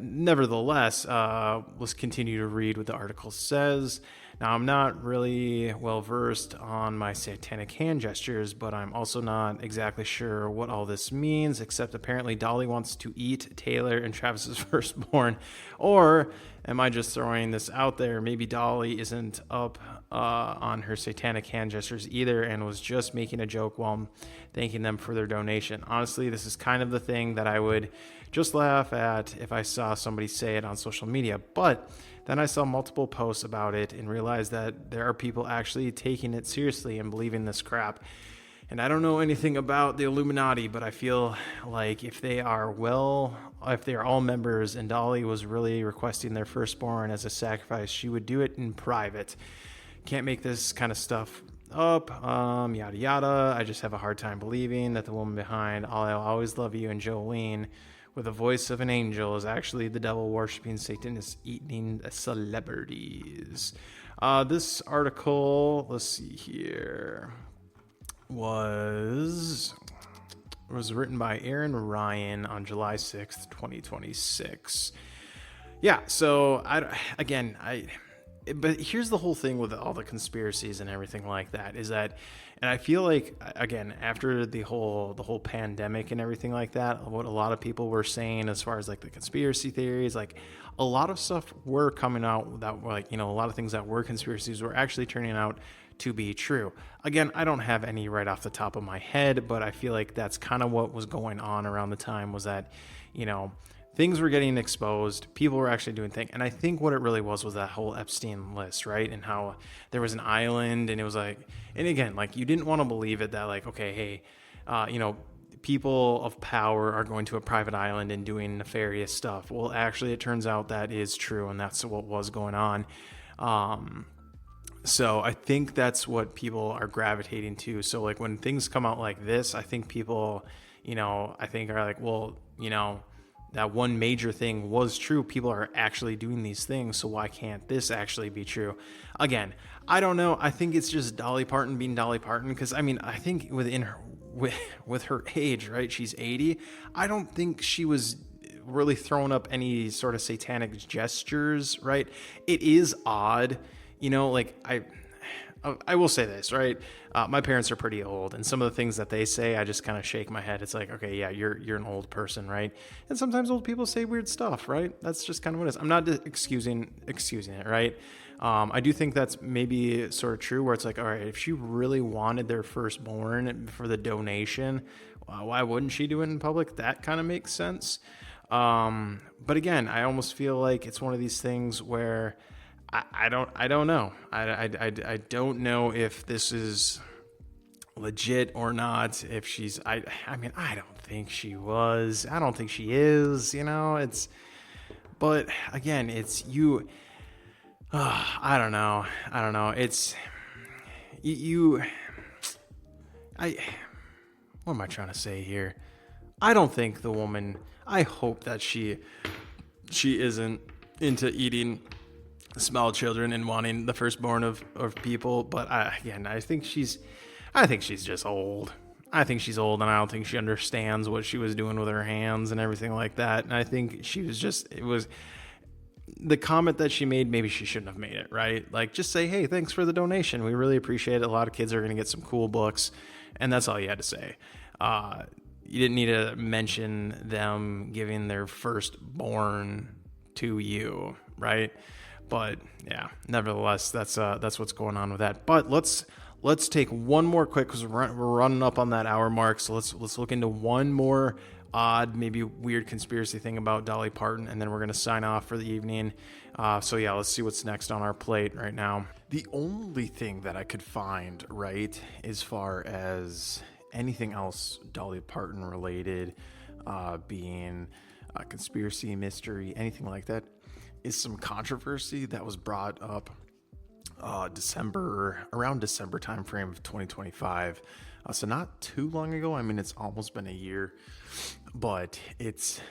nevertheless, let's continue to read what the article says. Now, I'm not really well versed on my satanic hand gestures, but I'm also not exactly sure what all this means, except apparently Dolly wants to eat Taylor and Travis's firstborn. Or am I just throwing this out there? Maybe Dolly isn't up on her satanic hand gestures either and was just making a joke while thanking them for their donation. Honestly, this is kind of the thing that I would just laugh at if I saw somebody say it on social media. But then I saw multiple posts about it and realized that there are people actually taking it seriously and believing this crap. And I don't know anything about the Illuminati, but I feel like if they are all members and Dolly was really requesting their firstborn as a sacrifice, she would do it in private. Can't make this kind of stuff up, yada yada. I just have a hard time believing that the woman behind I'll Always Love You and Jolene with the voice of an angel is actually the devil worshipping Satanist eating celebrities. This article, let's see here, was written by Aaron Ryan on July 6th, 2026. Yeah, so but here's the whole thing with all the conspiracies and everything like that is that, and I feel like, again, after the whole pandemic and everything like that, what a lot of people were saying as far as like the conspiracy theories, like a lot of stuff were coming out that were like, a lot of things that were conspiracies were actually turning out to be true. Again, I don't have any right off the top of my head, but I feel like that's kind of what was going on around the time was that, things were getting exposed. People were actually doing things. And I think what it really was that whole Epstein list, right? And how there was an island and it was like, and again, like you didn't want to believe it that like, okay, hey, people of power are going to a private island and doing nefarious stuff. Well, actually it turns out that is true. And that's what was going on. So I think that's what people are gravitating to. So like when things come out like this, I think people, I think are like, well, that one major thing was true. People are actually doing these things. So why can't this actually be true? Again, I don't know. I think it's just Dolly Parton being Dolly Parton. Cause I think with her age, right? She's 80. I don't think she was really throwing up any sort of satanic gestures, right? It is odd, like I will say this, right? My parents are pretty old, and some of the things that they say, I just kind of shake my head. It's like, okay, yeah, you're an old person, right? And sometimes old people say weird stuff, right? That's just kind of what it is. I'm not excusing it, right? I do think that's maybe sort of true, where it's like, all right, if she really wanted their firstborn for the donation, why wouldn't she do it in public? That kind of makes sense. But again, I almost feel like it's one of these things where I don't know. I don't know if this is legit or not. If she's, I don't think she was. I don't think she is. But again, it's you. I don't know. It's you. What am I trying to say here? I don't think the woman. I hope that she isn't into eating small children and wanting the firstborn of people, but I think she's just old. I think she's old, and I don't think she understands what she was doing with her hands and everything like that. And I think it was the comment that she made. Maybe she shouldn't have made it, right? Like, just say, hey, thanks for the donation. We really appreciate it. A lot of kids are going to get some cool books, and that's all you had to say. You didn't need to mention them giving their firstborn to you, right? But yeah, nevertheless, that's what's going on with that. But let's take one more quick, because we're running up on that hour mark. So let's look into one more odd, maybe weird conspiracy thing about Dolly Parton, and then we're gonna sign off for the evening. So yeah, let's see what's next on our plate right now. The only thing that I could find, right, as far as anything else Dolly Parton related, being a conspiracy, mystery, anything like that, is some controversy that was brought up around December timeframe of 2025. So not too long ago. I mean, it's almost been a year, but it's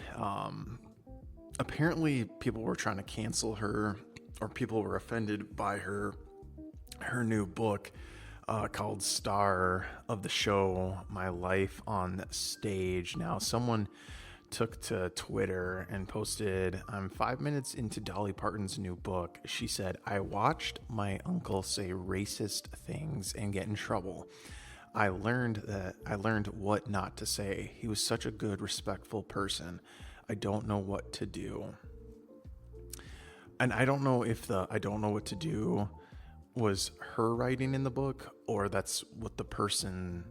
apparently people were trying to cancel her, or people were offended by her new book called Star of the Show, My Life on Stage. Now, someone took to Twitter and posted, I'm 5 minutes into Dolly Parton's new book. She said, I watched my uncle say racist things and get in trouble. I learned what not to say. He was such a good, respectful person. I don't know what to do. And I don't know if the I don't know what to do was her writing in the book, or that's what the person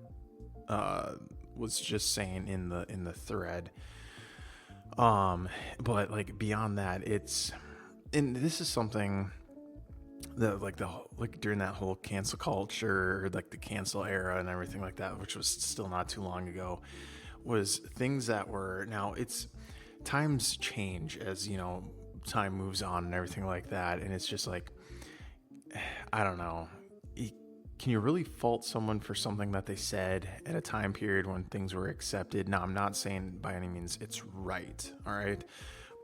was just saying in the thread. But like beyond that, and this is something that like during that whole cancel culture, like the cancel era and everything like that, which was still not too long ago, was things that were, now it's, times change as, time moves on and everything like that. And it's just like, I don't know. Can you really fault someone for something that they said at a time period when things were accepted? Now, I'm not saying by any means it's right, all right?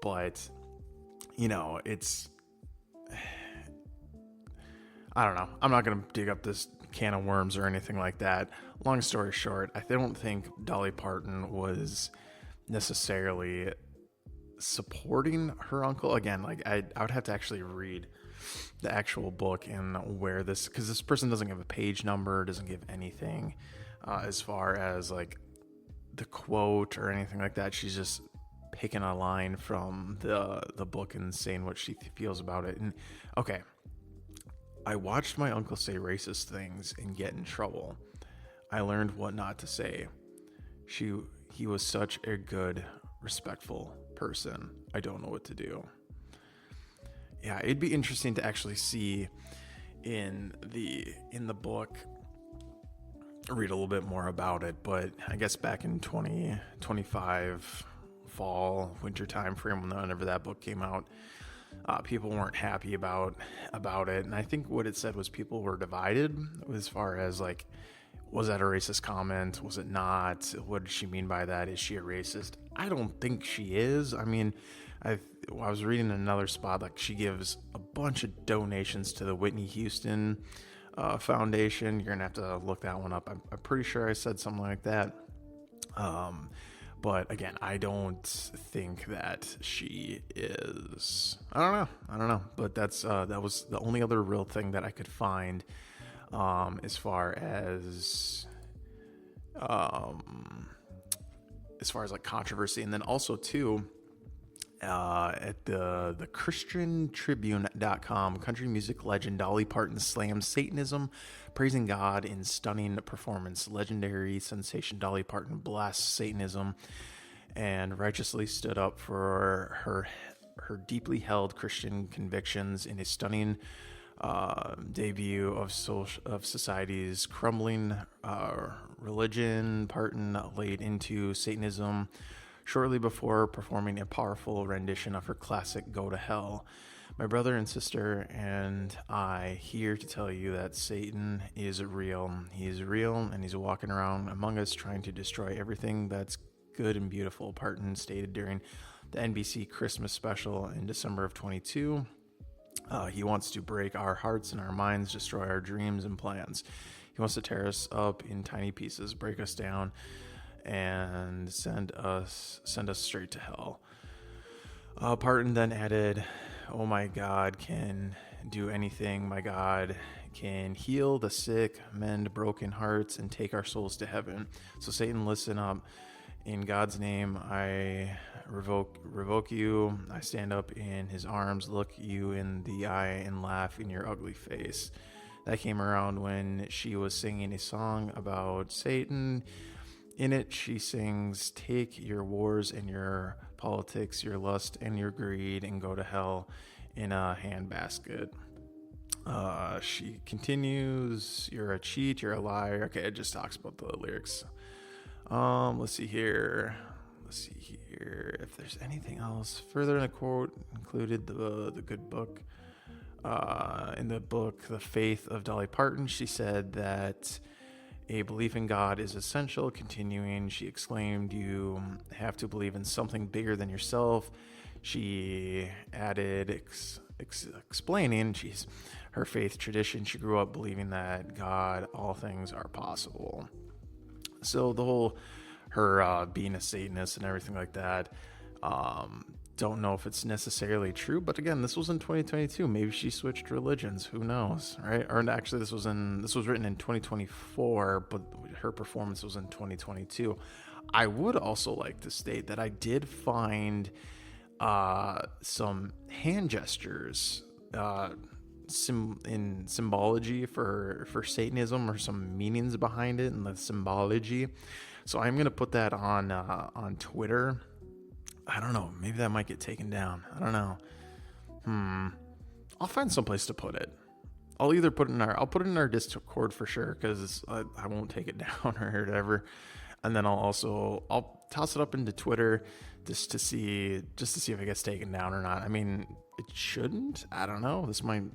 But, it's... I don't know. I'm not going to dig up this can of worms or anything like that. Long story short, I don't think Dolly Parton was necessarily supporting her uncle. Again, like I would have to actually read the actual book and where this, because this person doesn't give a page number, doesn't give anything as far as like the quote or anything like that. She's just picking a line from the book and saying what she feels about it. And okay, I watched my uncle say racist things and get in trouble. I learned what not to say. He was such a good, respectful person. I don't know what to do. Yeah, it'd be interesting to actually see in the book, read a little bit more about it. But I guess back in 2025 fall, winter time frame, whenever that book came out, people weren't happy about it. And I think what it said was people were divided as far as like, was that a racist comment? Was it not? What did she mean by that? Is she a racist? I don't think she is. I mean, I was reading another spot, like she gives a bunch of donations to the Whitney Houston Foundation. You're gonna have to look that one up. I'm pretty sure I said something like that. But again, I don't think that she is. I don't know. But that was the only other real thing that I could find as far as like controversy. And then also too, at the christiantribune.com, country music legend Dolly Parton slams Satanism, praising God in stunning performance. Legendary sensation Dolly Parton blasts Satanism and righteously stood up for her deeply held Christian convictions in a stunning debut of society's crumbling religion. Parton laid into Satanism shortly before performing a powerful rendition of her classic Go to Hell. My brother and sister and I here to tell you that Satan is real. He is real, and he's walking around among us trying to destroy everything that's good and beautiful, Parton stated during the NBC Christmas special in December of 22. He wants to break our hearts and our minds, destroy our dreams and plans. He wants to tear us up in tiny pieces, break us down, and send us straight to hell. Parton then added, oh, my God can do anything. My God can heal the sick, mend broken hearts, and take our souls to heaven. So Satan, listen up. In God's name, I revoke you. I stand up in his arms, look you in the eye, and laugh in your ugly face. That came around when she was singing a song about Satan. In it, she sings, take your wars and your politics, your lust and your greed, and go to hell in a handbasket. She continues, you're a cheat, you're a liar. Okay, it just talks about the lyrics. Let's see here if there's anything else. Further in the quote included the good book. In the book, The Faith of Dolly Parton, she said that A belief in God is essential. Continuing, she exclaimed, you have to believe in something bigger than yourself. She added, explaining her faith tradition. She grew up believing that God, all things are possible. So the whole, her being a Satanist and everything like that, don't know if it's necessarily true, but again, this was in 2022. Maybe she switched religions. Who knows, right? Or actually, this was written in 2024, but her performance was in 2022. I would also like to state that I did find some hand gestures in symbology for Satanism, or some meanings behind it and the symbology. So I'm gonna put that on Twitter. I don't know. Maybe that might get taken down. I don't know. I'll find some place to put it. I'll either put it in I'll put it in our Discord for sure, because I won't take it down or whatever. And then I'll toss it up into Twitter just to see if it gets taken down or not. I mean, it shouldn't. I don't know. This one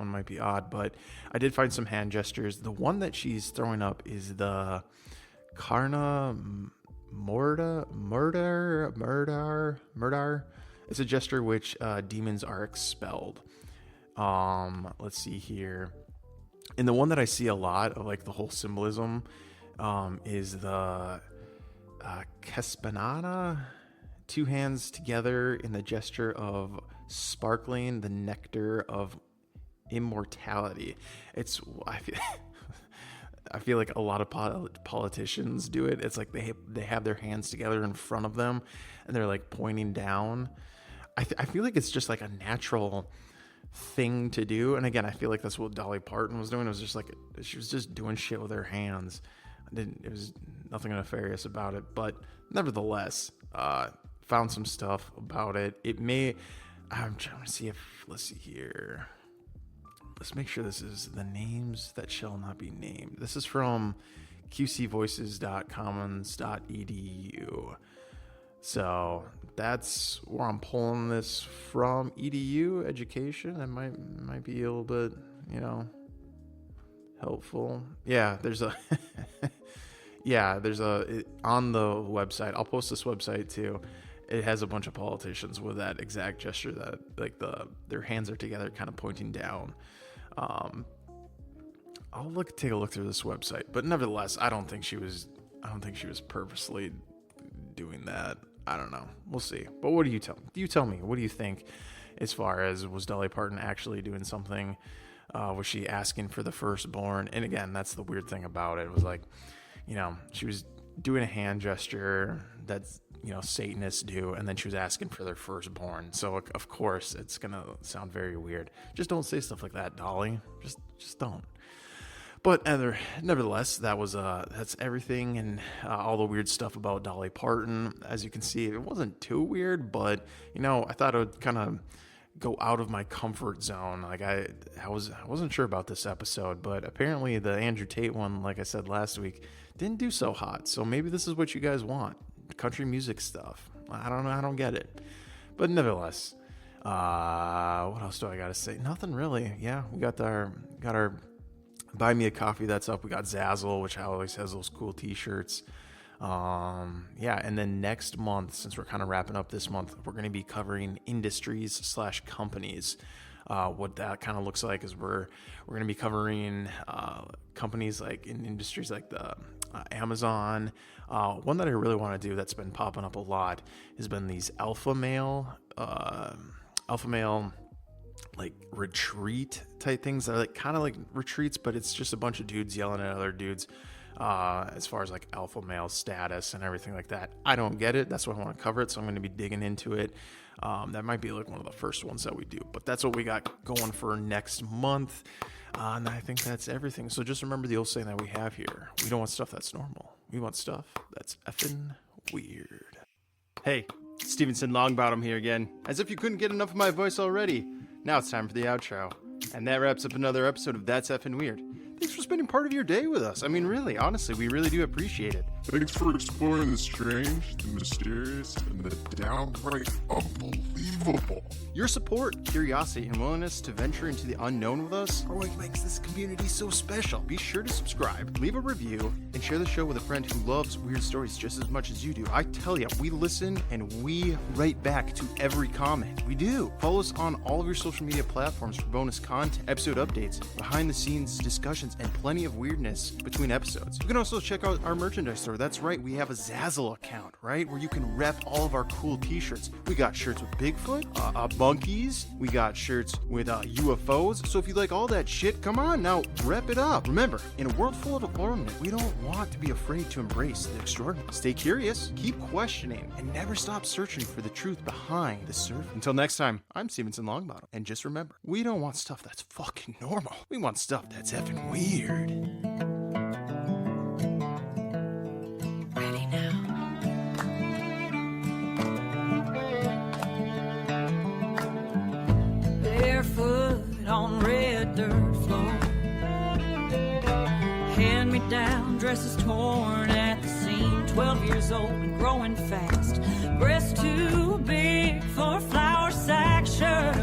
might be odd, but I did find some hand gestures. The one that she's throwing up is the Karna Murder. It's a gesture which demons are expelled. Let's see here. And the one that I see a lot of, like, the whole symbolism, is the Kespanana, two hands together in the gesture of sparkling the nectar of immortality. I feel like a lot of politicians do it. It's like they have their hands together in front of them and they're like pointing down. I feel like it's just like a natural thing to do. And again, I feel like that's what Dolly Parton was doing. It was just like, she was just doing shit with her hands. It was nothing nefarious about it, but nevertheless, found some stuff about it. I'm trying to see let's see here. Let's make sure this is the names that shall not be named. This is from qcvoices.commons.edu. So that's where I'm pulling this from. EDU education. It might be a little bit, helpful. Yeah, there's a on the website. I'll post this website too. It has a bunch of politicians with that exact gesture, that like their hands are together, kind of pointing down. I'll take a look through this website, but nevertheless, I don't think she was purposely doing that. I don't know. We'll see. But what do you tell me? You tell me. What do you think as far as, was Dolly Parton actually doing something? Was she asking for the firstborn? And again, that's the weird thing about it. It was like, she was doing a hand gesture that's, Satanists do, and then she was asking for their firstborn. So of course it's gonna sound very weird. Just don't say stuff like that, Dolly. Just don't. But nevertheless, that's everything, and all the weird stuff about Dolly Parton. As you can see, it wasn't too weird, but I thought it would kind of go out of my comfort zone. Like I wasn't sure about this episode, but apparently the Andrew Tate one, like I said last week, didn't do so hot. So maybe this is what you guys want. Country music stuff. I don't know. I don't get it. But nevertheless, what else do I got to say? Nothing really. Yeah, we got our Buy Me a Coffee that's up. We got Zazzle, which always has those cool t-shirts. And then next month, since we're kind of wrapping up this month, we're going to be covering industries/companies. What that kind of looks like is we're going to be covering companies like in industries like the Amazon. One that I really want to do that's been popping up a lot has been these alpha male like retreat type things. They're like kind of like retreats, but it's just a bunch of dudes yelling at other dudes as far as like alpha male status and everything like that. I don't get it. That's why I want to cover it. So I'm going to be digging into it. That might be like one of the first ones that we do, but that's what we got going for next month. And I think that's everything. So just remember the old saying that we have here. We don't want stuff that's normal. We want stuff that's effing weird. Hey, Stevenson Longbottom here again. As if you couldn't get enough of my voice already. Now it's time for the outro. And that wraps up another episode of That's Effin' Weird. Thanks for spending part of your day with us. I mean, really, honestly, we really do appreciate it. Thanks for exploring the strange, the mysterious, and the downright unbelievable. Your support, curiosity, and willingness to venture into the unknown with us are what makes this community so special. Be sure to subscribe, leave a review, and share the show with a friend who loves weird stories just as much as you do. I tell you, we listen and we write back to every comment. We do. Follow us on all of your social media platforms for bonus content, episode updates, behind-the-scenes discussions, and plenty of weirdness between episodes. You can also check out our merchandise store. That's right, we have a Zazzle account, right, where you can rep all of our cool t-shirts. We got shirts with Bigfoot, bunkies, we got shirts with UFOs. So if you like all that shit, come on now, rep it up. Remember, in a world full of wonderment, we don't want to be afraid to embrace the extraordinary. Stay curious, keep questioning, and never stop searching for the truth behind the surface. Until next time, I'm Stevenson Longbottom, and just remember, we don't want stuff that's fucking normal. We want stuff that's effing weird. Ready now. Barefoot on red dirt floor, hand-me-down dresses torn at the seam, 12 years old and growing fast, breast too big for a flour sack shirt,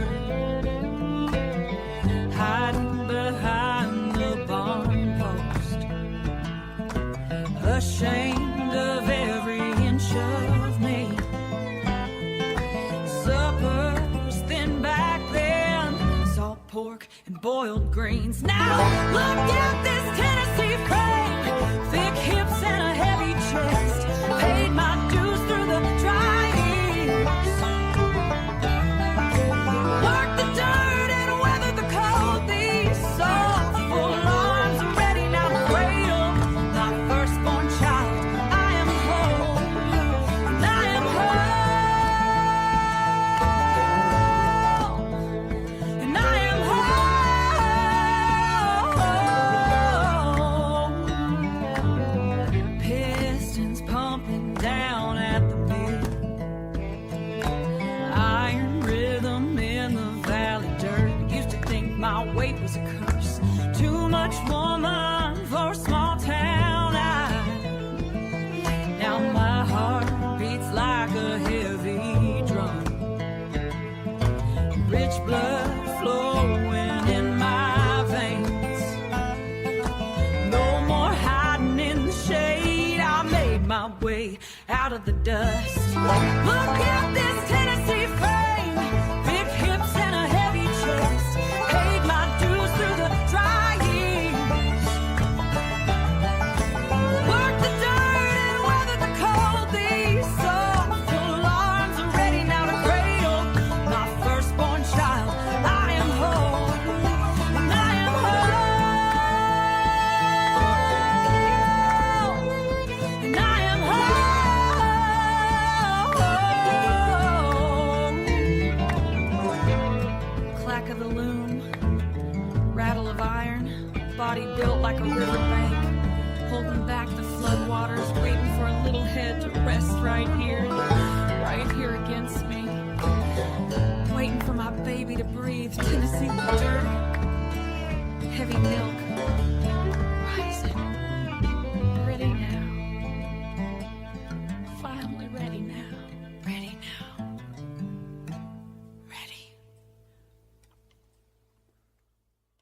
hiding behind the barn post, ashamed of every inch of me. Supper's thin back then, salt pork and boiled greens. Now look at this Tennessee frame, thick hips and a heavy chest. Paid my dues through the dry years. Worked the dirt and weathered the cold. These soulful arms are ready now to cradle my firstborn child. I am whole, and I am whole, and I am whole. Pistons pumping down at the mill, iron rhythm in the valley dirt. Used to think my weight was a curse, too much woman for a small town I. Now my heart beats like a heavy drum, rich blood flowing in my veins. No more hiding in the shade, I made my way out of the dust. Look at this Tennessee frame, big hips and a heavy chest. Paid my dues through the dry years. Worked the dirt and weathered the cold. These soulful arms are ready now to cradle my firstborn child. I am whole, and I am whole, and I am whole. Clack of the loom, rattle of iron, body built like a riverbank, holding back the floodwaters, waiting for a little head to rest right here against me, waiting for my baby to breathe. Tennessee dirt, heavy milk,